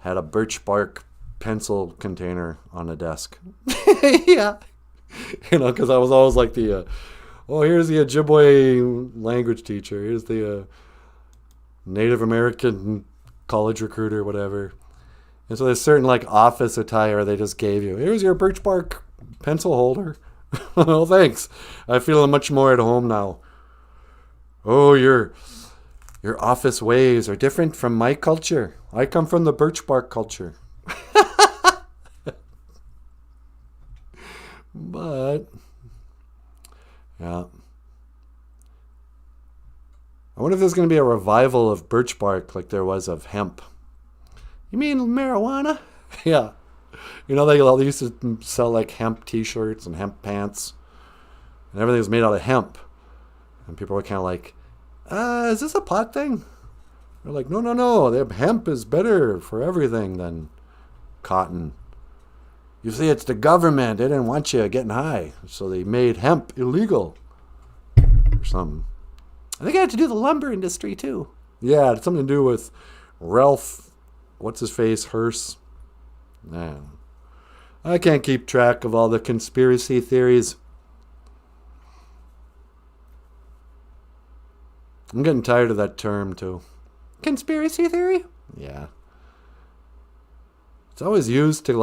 [SPEAKER 3] a birch bark pencil container on the desk.
[SPEAKER 1] Yeah.
[SPEAKER 3] Because I was always like here's the Ojibwe language teacher. Here's the Native American college recruiter, whatever. And so there's certain office attire they just gave you. Here's your birch bark pencil holder. Oh, thanks. I feel much more at home now. Oh, your office ways are different from my culture. I come from the birch bark culture. But, yeah. I wonder if there's going to be a revival of birch bark like there was of hemp.
[SPEAKER 1] You mean marijuana?
[SPEAKER 3] Yeah. They used to sell hemp t-shirts and hemp pants. And everything was made out of hemp. And people were kind of is this a pot thing? They're like, no. Hemp is better for everything than cotton. You see, it's the government. They didn't want you getting high. So they made hemp illegal. Or something.
[SPEAKER 1] I think it had to do with the lumber industry, too.
[SPEAKER 3] Yeah, it had something to do with Ralph, what's-his-face, Hearst. Man, I can't keep track of all the conspiracy theories. I'm getting tired of that term, too.
[SPEAKER 1] Conspiracy theory?
[SPEAKER 3] Yeah. It's always used to,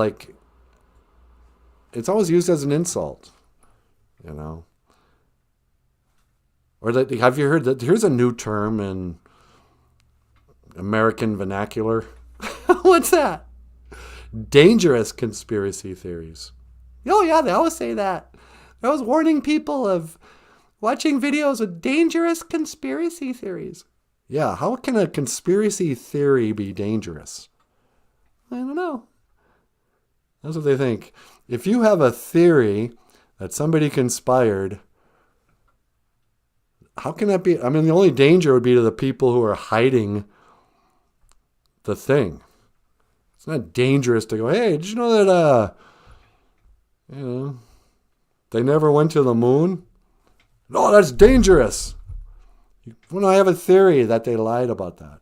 [SPEAKER 3] it's always used as an insult, Or have you heard that here's a new term in American vernacular?
[SPEAKER 1] What's that?
[SPEAKER 3] Dangerous conspiracy theories.
[SPEAKER 1] Oh, yeah, they always say that. They're always warning people of watching videos with dangerous conspiracy theories.
[SPEAKER 3] Yeah, how can a conspiracy theory be dangerous?
[SPEAKER 1] I don't know.
[SPEAKER 3] That's what they think. If you have a theory that somebody conspired, how can that be? I mean, the only danger would be to the people who are hiding the thing. It's not dangerous to go, hey, did you know that, they never went to the moon? No, that's dangerous. When I have a theory that they lied about that,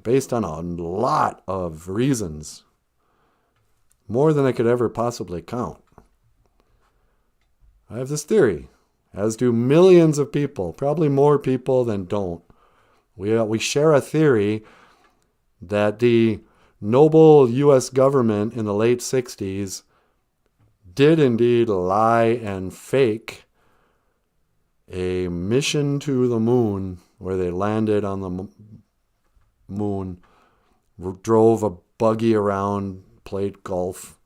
[SPEAKER 3] based on a lot of reasons, more than I could ever possibly count. I have this theory, as do millions of people, probably more people than don't. We share a theory that the noble U.S. government in the late 60s did indeed lie and fake a mission to the moon where they landed on the moon, drove a buggy around, played golf,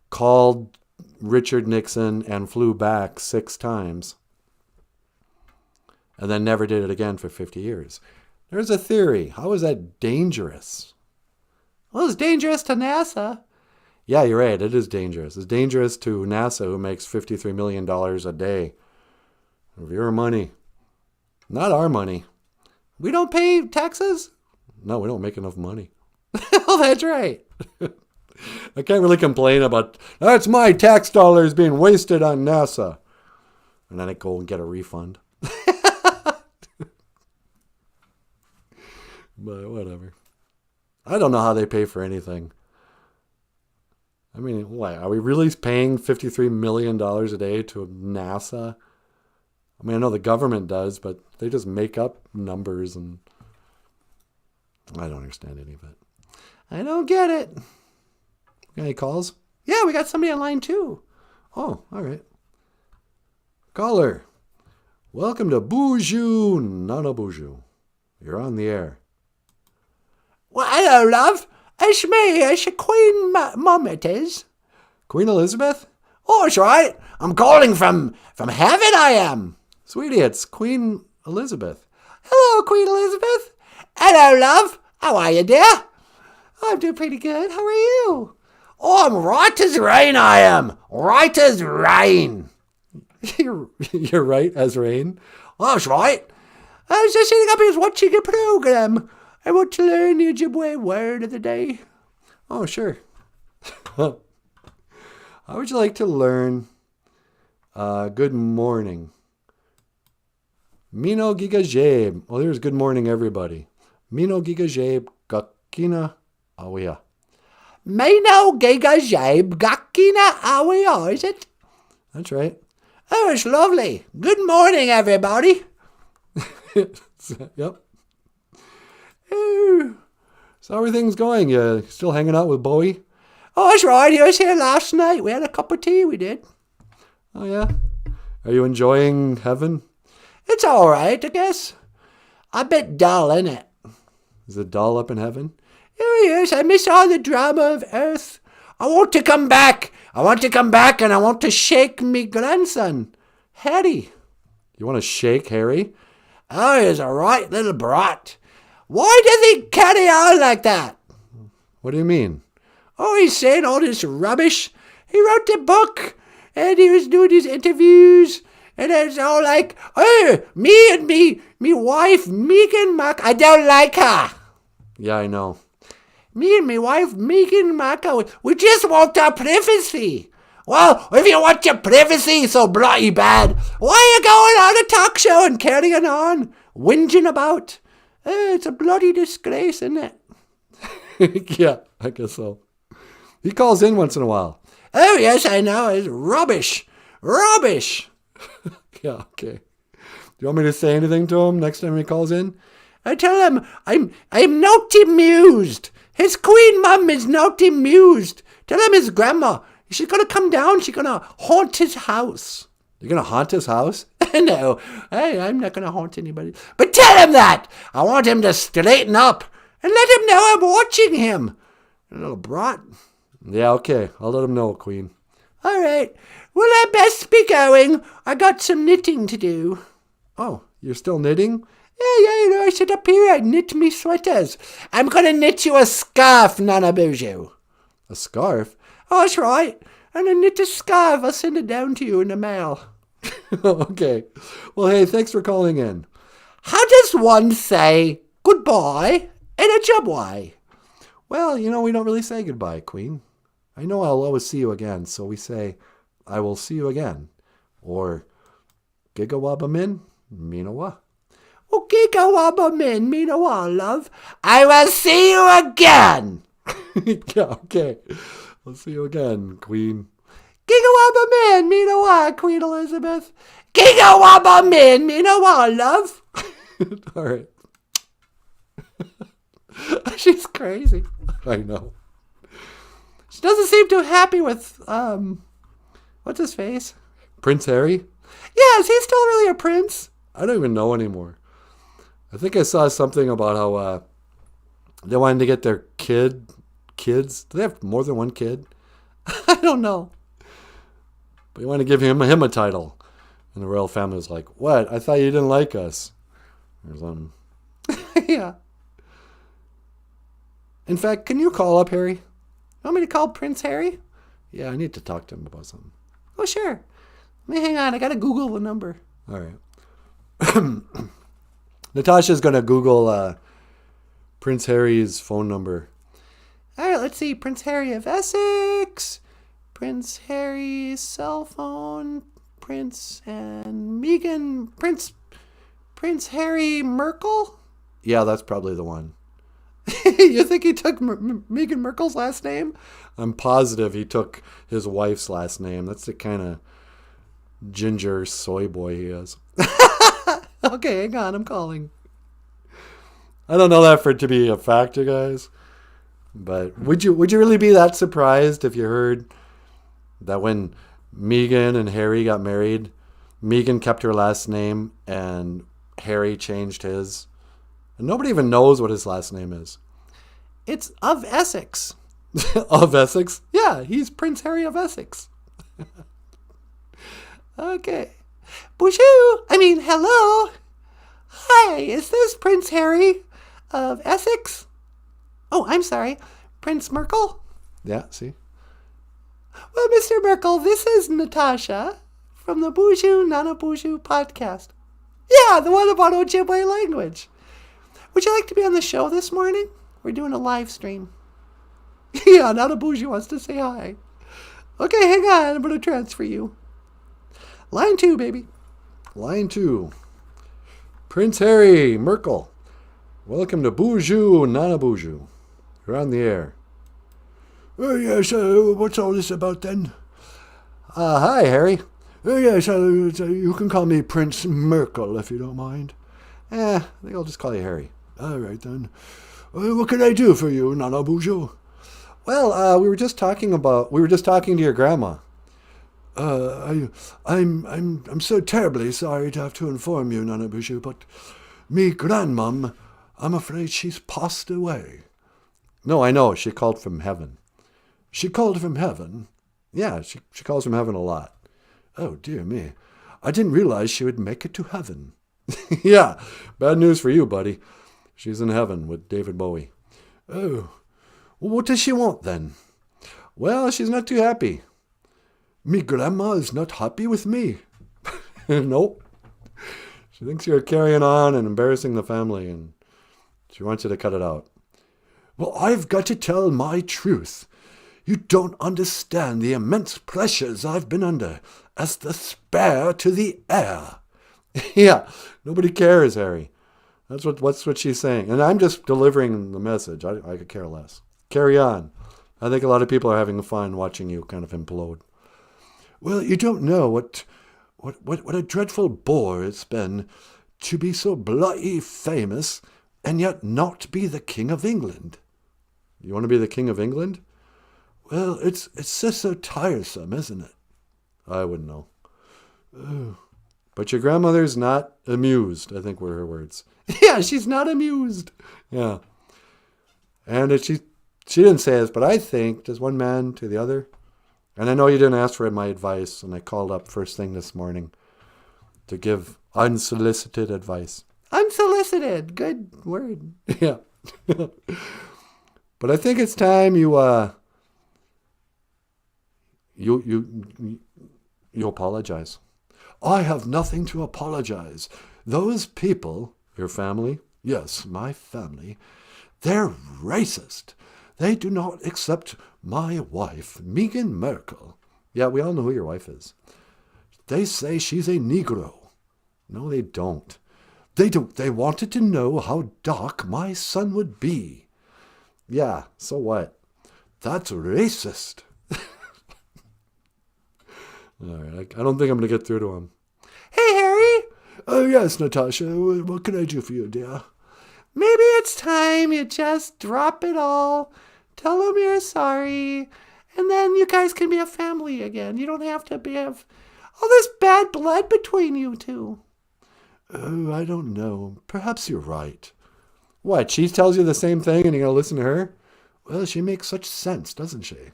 [SPEAKER 3] called Richard Nixon and flew back 6 times, and then never did it again for 50 years. There's a theory. How is that dangerous?
[SPEAKER 1] Well, it's dangerous to NASA.
[SPEAKER 3] Yeah, you're right. It is dangerous. It's dangerous to NASA, who makes $53 million a day of your money. Not our money.
[SPEAKER 1] We don't pay taxes?
[SPEAKER 3] No, we don't make enough money.
[SPEAKER 1] Oh, that's right.
[SPEAKER 3] I can't really complain about, that's my tax dollars being wasted on NASA. And then I go and get a refund. But whatever. I don't know how they pay for anything. I mean, what? Are we really paying $53 million a day to NASA? I mean, I know the government does, but they just make up numbers, and I don't understand any of it.
[SPEAKER 1] I don't get it.
[SPEAKER 3] Got any calls?
[SPEAKER 1] Yeah, we got somebody on line 2.
[SPEAKER 3] Oh, all right. Caller, welcome to BOOZHOO NANABOOZHOO. You're on the air.
[SPEAKER 1] Well, hello, love. It's me. It's Queen Mum, it is.
[SPEAKER 3] Queen Elizabeth?
[SPEAKER 2] Oh, that's right. I'm calling from heaven, I am.
[SPEAKER 3] Sweetie, it's Queen Elizabeth.
[SPEAKER 1] Hello, Queen Elizabeth.
[SPEAKER 2] Hello, love. How are you, dear?
[SPEAKER 1] I'm doing pretty good. How are you?
[SPEAKER 2] Oh, I'm right as rain, I am. Right as rain.
[SPEAKER 3] You're right as rain?
[SPEAKER 2] Oh, that's right.
[SPEAKER 1] I was just sitting up here watching a program. I want to learn the Ojibwe word of the day.
[SPEAKER 3] Oh, sure. How would you like to learn good morning? Mino giga jeb. Oh, there's good morning, everybody. Mino giga jeb gakina awia.
[SPEAKER 2] Mino giga jeb gakina awia, is it?
[SPEAKER 3] That's right.
[SPEAKER 2] Oh, it's lovely. Good morning, everybody.
[SPEAKER 3] Yep. So everything's going. You still hanging out with Bowie?
[SPEAKER 1] Oh, that's right. He was here last night. We had a cup of tea, we did.
[SPEAKER 3] Oh, yeah? Are you enjoying heaven?
[SPEAKER 2] It's all right, I guess. A bit dull, isn't it?
[SPEAKER 3] Is it dull up in heaven?
[SPEAKER 1] Oh, yes. I miss all the drama of earth.
[SPEAKER 2] I want to come back. I want to come back, and I want to shake me grandson, Harry.
[SPEAKER 3] You want to shake Harry?
[SPEAKER 2] Oh, he's a right little brat. Why does he carry on like that?
[SPEAKER 3] What do you mean?
[SPEAKER 1] Oh, he's saying all this rubbish. He wrote the book, and he was doing his interviews, and it's all like, oh, me and me wife, Megan Mac, I don't like her.
[SPEAKER 3] Yeah, I know.
[SPEAKER 1] Me and my wife, Megan Mac, we just want our privacy.
[SPEAKER 2] Well, if you want your privacy so bloody bad,
[SPEAKER 1] why are you going on a talk show and carrying on, whinging about? It's a bloody disgrace, isn't
[SPEAKER 3] it? Yeah, I guess so. He calls in once in a while.
[SPEAKER 1] Oh, yes, I know. It's rubbish. Rubbish.
[SPEAKER 3] Yeah, okay. Do you want me to say anything to him next time he calls in?
[SPEAKER 1] I tell him I'm not amused. His queen mum is not amused. Tell him his grandma, she's going to come down. She's going to haunt his house.
[SPEAKER 3] You're going to haunt his house?
[SPEAKER 2] No, I'm not going to haunt anybody. But tell him that. I want him to straighten up and let him know I'm watching him. Little brat.
[SPEAKER 3] Yeah, okay. I'll let him know, Queen.
[SPEAKER 2] All right. Well, I best be going. I got some knitting to do.
[SPEAKER 3] Oh, you're still knitting?
[SPEAKER 2] Yeah, I sit up here. I knit me sweaters. I'm going to knit you a scarf, Nanaboozhoo.
[SPEAKER 3] A scarf?
[SPEAKER 2] Oh, that's right. And I knit a scarf. I'll send it down to you in the mail.
[SPEAKER 3] Okay. Well, hey, thanks for calling in.
[SPEAKER 2] How does one say goodbye in a job way?
[SPEAKER 3] Well, we don't really say goodbye, Queen. I know I'll always see you again, so we say, I will see you again. Or, Gigawabamin, Minawa.
[SPEAKER 2] Oh, Gigawabamin, Minawa, love. I will see you again.
[SPEAKER 3] Yeah, okay. I'll see you again, Queen.
[SPEAKER 2] Gigawabamin, Minawa, Queen Elizabeth. Gigawabamin, Minawa, love.
[SPEAKER 3] All right.
[SPEAKER 2] She's crazy.
[SPEAKER 3] I know.
[SPEAKER 2] She doesn't seem too happy with, what's his face?
[SPEAKER 3] Prince Harry?
[SPEAKER 2] Yeah, is he still really a prince?
[SPEAKER 3] I don't even know anymore. I think I saw something about how they wanted to get their kids. Do they have more than one kid?
[SPEAKER 2] I don't know.
[SPEAKER 3] But you want to give him a title. And the royal family was like, what? I thought you didn't like us. Or something.
[SPEAKER 2] Yeah.
[SPEAKER 3] In fact, can you call up Harry?
[SPEAKER 2] You want me to call Prince Harry?
[SPEAKER 3] Yeah, I need to talk to him about something.
[SPEAKER 2] Oh, sure. Let me hang on. I got to Google the number.
[SPEAKER 3] All right. Natasha's going to Google Prince Harry's phone number.
[SPEAKER 2] All right, let's see. Prince Harry of Essex. Prince Harry's cell phone. Prince and Meghan. Prince Harry Merkel?
[SPEAKER 3] Yeah, that's probably the one.
[SPEAKER 2] You think he took Meghan Merkel's last name?
[SPEAKER 3] I'm positive he took his wife's last name. That's the kind of ginger soy boy he is.
[SPEAKER 2] Okay, hang on. I'm calling.
[SPEAKER 3] I don't know that for it to be a fact, you guys. But would you really be that surprised if you heard that when Meghan and Harry got married, Meghan kept her last name and Harry changed his? And nobody even knows what his last name is.
[SPEAKER 2] It's of Essex.
[SPEAKER 3] Of Essex?
[SPEAKER 2] Yeah, he's Prince Harry of Essex. Okay. Bonjour. Hello. Hi, is this Prince Harry of Essex? Oh, I'm sorry. Prince Merkel?
[SPEAKER 3] Yeah, see?
[SPEAKER 2] Well, Mr. Merkel, this is Natasha from the BOOZHOO NANABOOZHOO podcast. Yeah, the one about Ojibwe language. Would you like to be on the show this morning? We're doing a live stream. Yeah, Nanaboozhoo wants to say hi. Okay, hang on. I'm going to transfer you. Line 2, baby.
[SPEAKER 3] Line 2. Prince Harry Merkel. Welcome to BOOZHOO NANABOOZHOO. You're on the air.
[SPEAKER 4] Oh, yes, what's all this about then?
[SPEAKER 3] Hi, Harry.
[SPEAKER 4] Oh, yes, you can call me Prince Merkel if you don't mind.
[SPEAKER 3] I think I'll just call you Harry.
[SPEAKER 4] All right, then. What can I do for you, Nanaboozhoo?
[SPEAKER 3] Well, we were just talking to your grandma.
[SPEAKER 4] I'm so terribly sorry to have to inform you, Nanaboozhoo, but me grandmum, I'm afraid she's passed away.
[SPEAKER 3] No, I know. She called from heaven.
[SPEAKER 4] She called from heaven?
[SPEAKER 3] Yeah, she calls from heaven a lot.
[SPEAKER 4] Oh, dear me. I didn't realize she would make it to heaven.
[SPEAKER 3] Yeah, bad news for you, buddy. She's in heaven with David Bowie.
[SPEAKER 4] Oh, well, what does she want then?
[SPEAKER 3] Well, she's not too happy.
[SPEAKER 4] Me grandma is not happy with me.
[SPEAKER 3] Nope. She thinks you're carrying on and embarrassing the family, and she wants you to cut it out.
[SPEAKER 4] Well, I've got to tell my truth. You don't understand the immense pressures I've been under as the spare to the heir.
[SPEAKER 3] Yeah, nobody cares, Harry. That's what she's saying. And I'm just delivering the message. I could care less. Carry on. I think a lot of people are having fun watching you kind of implode.
[SPEAKER 4] Well, you don't know what a dreadful bore it's been to be so bloody famous and yet not be the King of England.
[SPEAKER 3] You want to be the King of England?
[SPEAKER 4] Well, it's just so tiresome, isn't it?
[SPEAKER 3] I wouldn't know.
[SPEAKER 4] Oh.
[SPEAKER 3] But your grandmother's not amused, I think were her words. Yeah, she's not amused. Yeah. And she didn't say this, but I think, does one man to the other? And I know you didn't ask for my advice, and I called up first thing this morning to give unsolicited advice.
[SPEAKER 1] Unsolicited. Good word.
[SPEAKER 3] Yeah. But I think it's time you apologize.
[SPEAKER 4] I have nothing to apologize. Those people,
[SPEAKER 3] Your family?
[SPEAKER 4] yes, my family, they're racist. They do not accept my wife, Meghan Merkel.
[SPEAKER 3] Yeah, we all know who your wife is.
[SPEAKER 4] They say she's a Negro.
[SPEAKER 3] No, they don't.
[SPEAKER 4] They don't. They wanted to know how dark my son would be.
[SPEAKER 3] Yeah, so what?
[SPEAKER 4] That's racist.
[SPEAKER 3] All right, I don't think I'm going to get through to him.
[SPEAKER 1] Hey, Harry.
[SPEAKER 4] Oh, yes, Natasha. What can I do for you, dear?
[SPEAKER 1] Maybe it's time you just drop it all. Tell them you're sorry. And then you guys can be a family again. You don't have to have all this bad blood between you two.
[SPEAKER 4] Oh, I don't know. Perhaps you're right.
[SPEAKER 3] What, she tells you the same thing and you're going to listen to her?
[SPEAKER 4] Well, she makes such sense, doesn't she?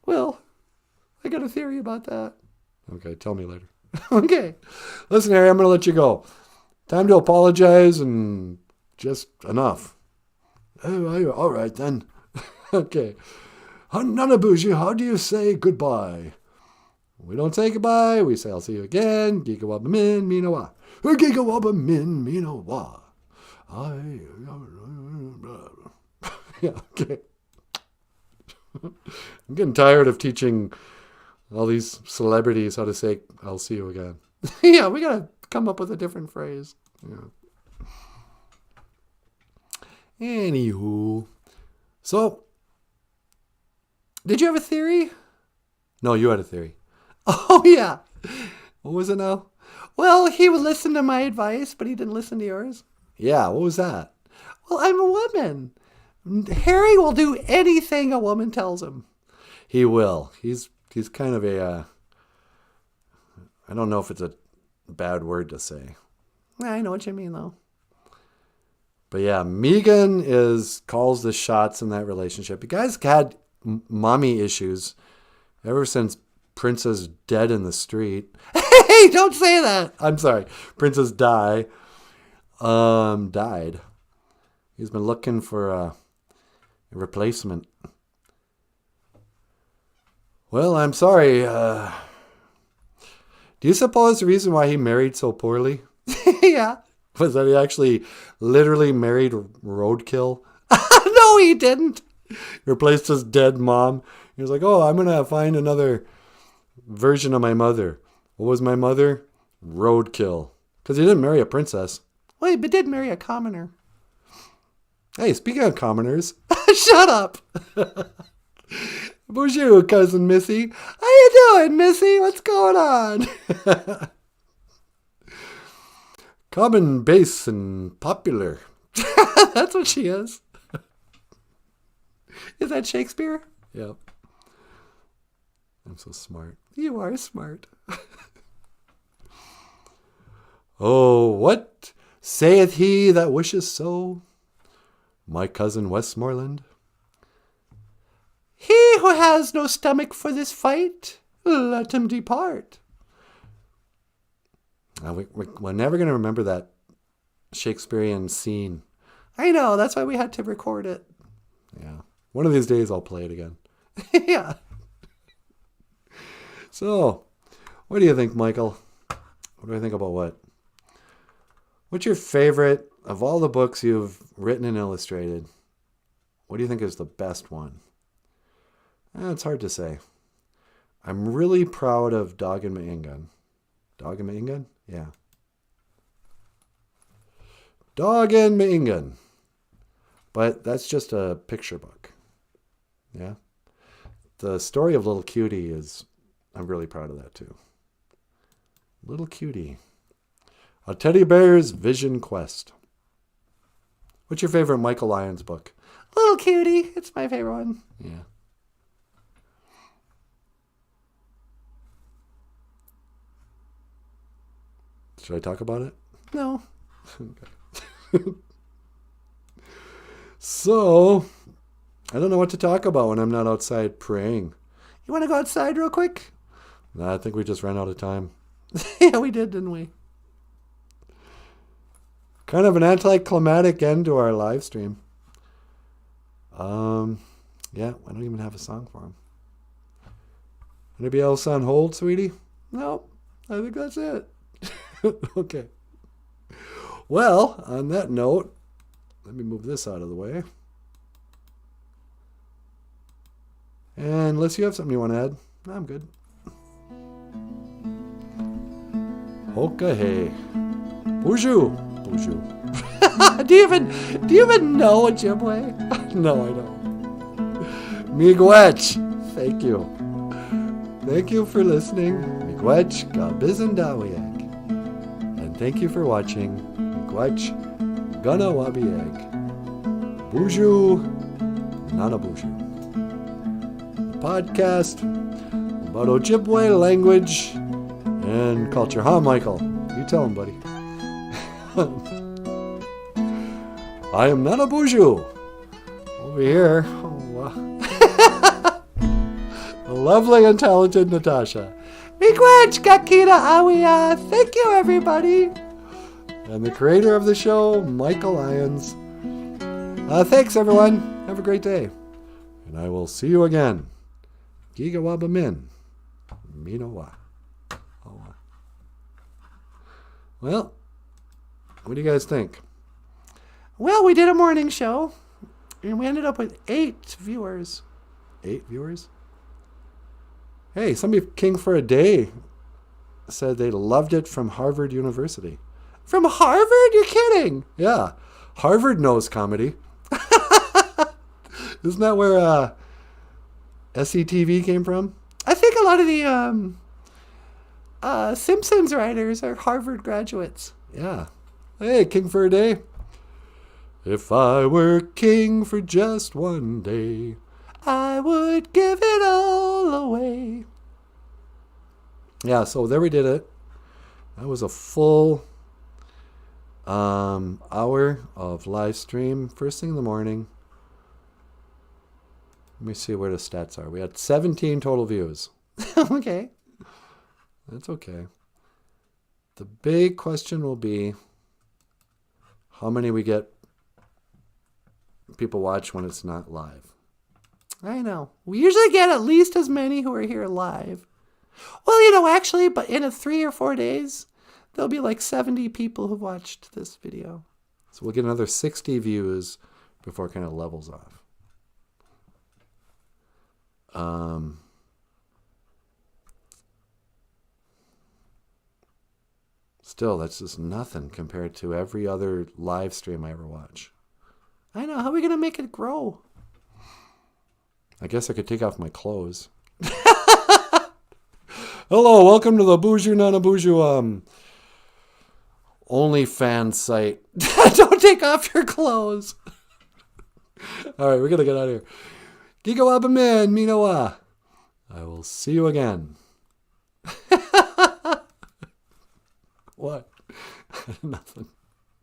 [SPEAKER 1] Well, I got a theory about that.
[SPEAKER 3] Okay, tell me later.
[SPEAKER 1] Okay.
[SPEAKER 3] Listen, Harry, I'm going to let you go. Time to apologize and just enough.
[SPEAKER 4] Oh, all right then.
[SPEAKER 3] Okay.
[SPEAKER 4] Nanaboozhoo, how do you say goodbye?
[SPEAKER 3] We don't say goodbye. We say I'll see you again. Gigawabamin, Minawa.
[SPEAKER 4] Gigawabamin, Minawa.
[SPEAKER 3] Yeah, okay. I'm getting tired of teaching all these celebrities how to say I'll see you again.
[SPEAKER 1] Yeah, we got to come up with a different phrase.
[SPEAKER 3] Yeah. Anywho. So,
[SPEAKER 1] Did you have a theory?
[SPEAKER 3] no, you had a theory.
[SPEAKER 1] Oh, yeah.
[SPEAKER 3] What was it now?
[SPEAKER 1] Well, he would listen to my advice, but he didn't listen to yours.
[SPEAKER 3] Yeah, what was that?
[SPEAKER 1] Well, I'm a woman. Harry will do anything a woman tells him.
[SPEAKER 3] He will. He's kind of a, I don't know if it's a bad word to say.
[SPEAKER 1] I know what you mean, though.
[SPEAKER 3] But yeah, Megan calls the shots in that relationship. You guys had mommy issues ever since Princess Dead in the Street.
[SPEAKER 1] Hey, don't say that.
[SPEAKER 3] I'm sorry, Princess Di died. He's been looking for a replacement. Well, I'm sorry. Do you suppose the reason why he married so poorly
[SPEAKER 1] Yeah.
[SPEAKER 3] was that he actually literally married roadkill?
[SPEAKER 1] No, he didn't.
[SPEAKER 3] Replaced his dead mom. He was like, oh, I'm going to find another version of my mother. What was my mother? Roadkill. Because he didn't marry a princess.
[SPEAKER 1] Well, he did marry a commoner.
[SPEAKER 3] Hey, speaking of commoners,
[SPEAKER 1] Shut up.
[SPEAKER 3] Bonjour, cousin Missy.
[SPEAKER 1] How you doing, Missy? What's going on?
[SPEAKER 3] Common, base, and popular.
[SPEAKER 1] That's what she is. Is that Shakespeare?
[SPEAKER 3] Yep. I'm so smart.
[SPEAKER 1] You are smart.
[SPEAKER 3] Oh, what saith he that wishes so? My cousin Westmoreland.
[SPEAKER 1] He who has no stomach for this fight, let him depart.
[SPEAKER 3] We're never going to remember that Shakespearean scene.
[SPEAKER 1] I know, that's why we had to record it.
[SPEAKER 3] Yeah. One of these days I'll play it again.
[SPEAKER 1] Yeah.
[SPEAKER 3] So, what do you think, Michael? What do I think about what? What's your favorite of all the books you've written and illustrated? What do you think is the best one? It's hard to say. I'm really proud of Dog and Maingun. Dog and Maingun? Yeah. Dog and Maingun. But that's just a picture book. Yeah. The story of Little Cutie I'm really proud of that too. Little Cutie. A Teddy Bear's Vision Quest. What's your favorite Michael Lyons book?
[SPEAKER 1] Little Cutie. It's my favorite one.
[SPEAKER 3] Yeah. Should I talk about it?
[SPEAKER 1] No.
[SPEAKER 3] So, I don't know what to talk about when I'm not outside praying.
[SPEAKER 1] You want to go outside real quick?
[SPEAKER 3] Nah, I think we just ran out of time.
[SPEAKER 1] Yeah, we did, didn't we?
[SPEAKER 3] Kind of an anticlimactic end to our live stream. Yeah, I don't even have a song for him. Anybody else on hold, sweetie?
[SPEAKER 1] No, I think that's it.
[SPEAKER 3] Okay. Well, on that note, let me move this out of the way. And unless you have something you want to add, I'm good. Okay. BOOZHOO. BOOZHOO.
[SPEAKER 1] Do you even know Ojibwe?
[SPEAKER 3] No, I don't. Miigwech. Thank you. Thank you for listening. Miigwech Gabizendawieg. And thank you for watching. Miigwech Ganawabieg. BOOZHOO NANABOOZHOO. A podcast about Ojibwe language and culture. Huh, Michael? You tell him, buddy. I am NANABOOZHOO. Over here. The lovely and talented Natasha.
[SPEAKER 1] Miigwech Gakina Awia. Thank you, everybody.
[SPEAKER 3] And the creator of the show, Michael Lyons. Thanks, everyone. Have a great day. And I will see you again. Gigawabamin. Minowa. Well, what do you guys think?
[SPEAKER 1] Well, we did a morning show, and we ended up with 8 viewers.
[SPEAKER 3] 8 viewers? Hey, somebody King for a Day said they loved it from Harvard University.
[SPEAKER 1] From Harvard? You're kidding.
[SPEAKER 3] Yeah. Harvard knows comedy. Isn't that where SCTV came from?
[SPEAKER 1] I think a lot of the Simpsons writers are Harvard graduates.
[SPEAKER 3] Yeah. Hey, King for a Day. If I were king for just one day,
[SPEAKER 1] I would give it all away.
[SPEAKER 3] Yeah, so there we did it. That was a full hour of live stream. First thing in the morning. Let me see where the stats are. We had 17 total views.
[SPEAKER 1] Okay.
[SPEAKER 3] That's okay. The big question will be how many we get people watch when it's not live.
[SPEAKER 1] I know. We usually get at least as many who are here live. Well, actually, but in 3 or 4 days, there'll be like 70 people who've watched this video.
[SPEAKER 3] So we'll get another 60 views before it kind of levels off. Still, that's just nothing compared to every other live stream I ever watch.
[SPEAKER 1] I know. How are we going to make it grow?
[SPEAKER 3] I guess I could take off my clothes. Hello, welcome to the BOOZHOO NANABOOZHOO OnlyFans site.
[SPEAKER 1] Don't take off your clothes.
[SPEAKER 3] All right, we're going to get out of here. Gigawabamin, Minowa. I will see you again. What? Nothing.